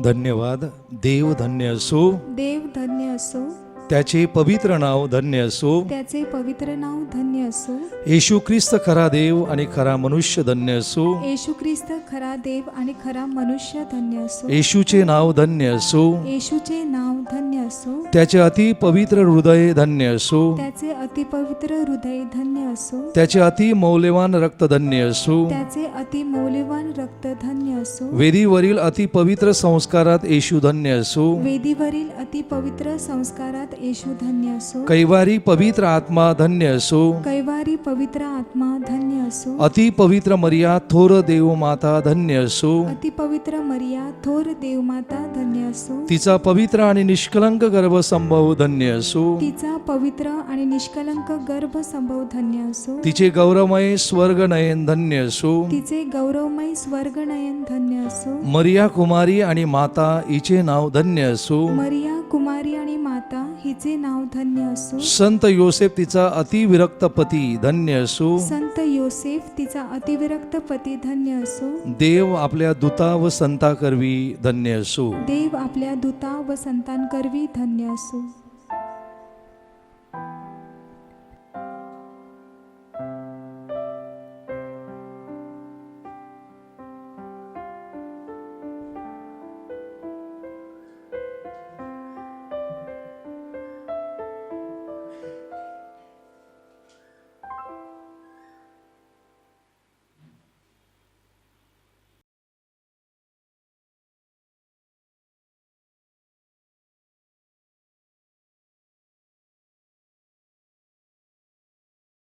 धन्यवाद. देव धन्य असो, देव धन्य असो, त्याचे पवित्र नाव धन्य असो. त्याचे पवित्र नाव धन्य असो. येशू ख्रिस्त खरा देव आणि खरा मनुष्य धन्य असो. येशू ख्रिस्त खरा देव आणि खरा मनुष्य धन्य असो. येशूचे नाव धन्य असो. येशूचे नाव धन्य असो. त्याचे अति पवित्र हृदय धन्य असो. त्याचे अतिपवित्र हृदय धन्य असो. त्याचे अति मौल्यवान रक्त धन्य असो. त्याचे अतिमौल्यवान रक्त धन्य असो. वेदीवरील अति पवित्र संस्कारात येशू धन्य असो. वेदीवरील अतिपवित्र संस्कारात येशू धन्य असो. कैवारी पवित्र आत्मा धन्य असो. कैवारी पवित्र आत्मा धन्य असो. अति पवित्र मर्या थोर देव माता धन्य असो. अतिपवित्र मरिया थोर देवमाता धन्य असो. तिचा पवित्र आणि निष्कलंक गर्भसंभव धन्य असो. तिचा पवित्र आणि निष्कलंक गर्भ संभव धन्य असो. तिचे गौरवमय स्वर्ग नयन धन्य असो. तिचे गौरवमय स्वर्गनयन धन्य असो. मरिया कुमारी आणि माता हिचे नाव धन्य असो. मरिया कुमारी आणि माता हिचे नाव धन्य असो. संत योसेफ तिचा अतिविरक्त पती धन्य असो. संत योसेफ तिचा अतिविरक्त पती धन्य असो. देव आपल्या दूता व संता करवी धन्य असो. देव आपल्या दूता व संतांकरवी धन्य असो.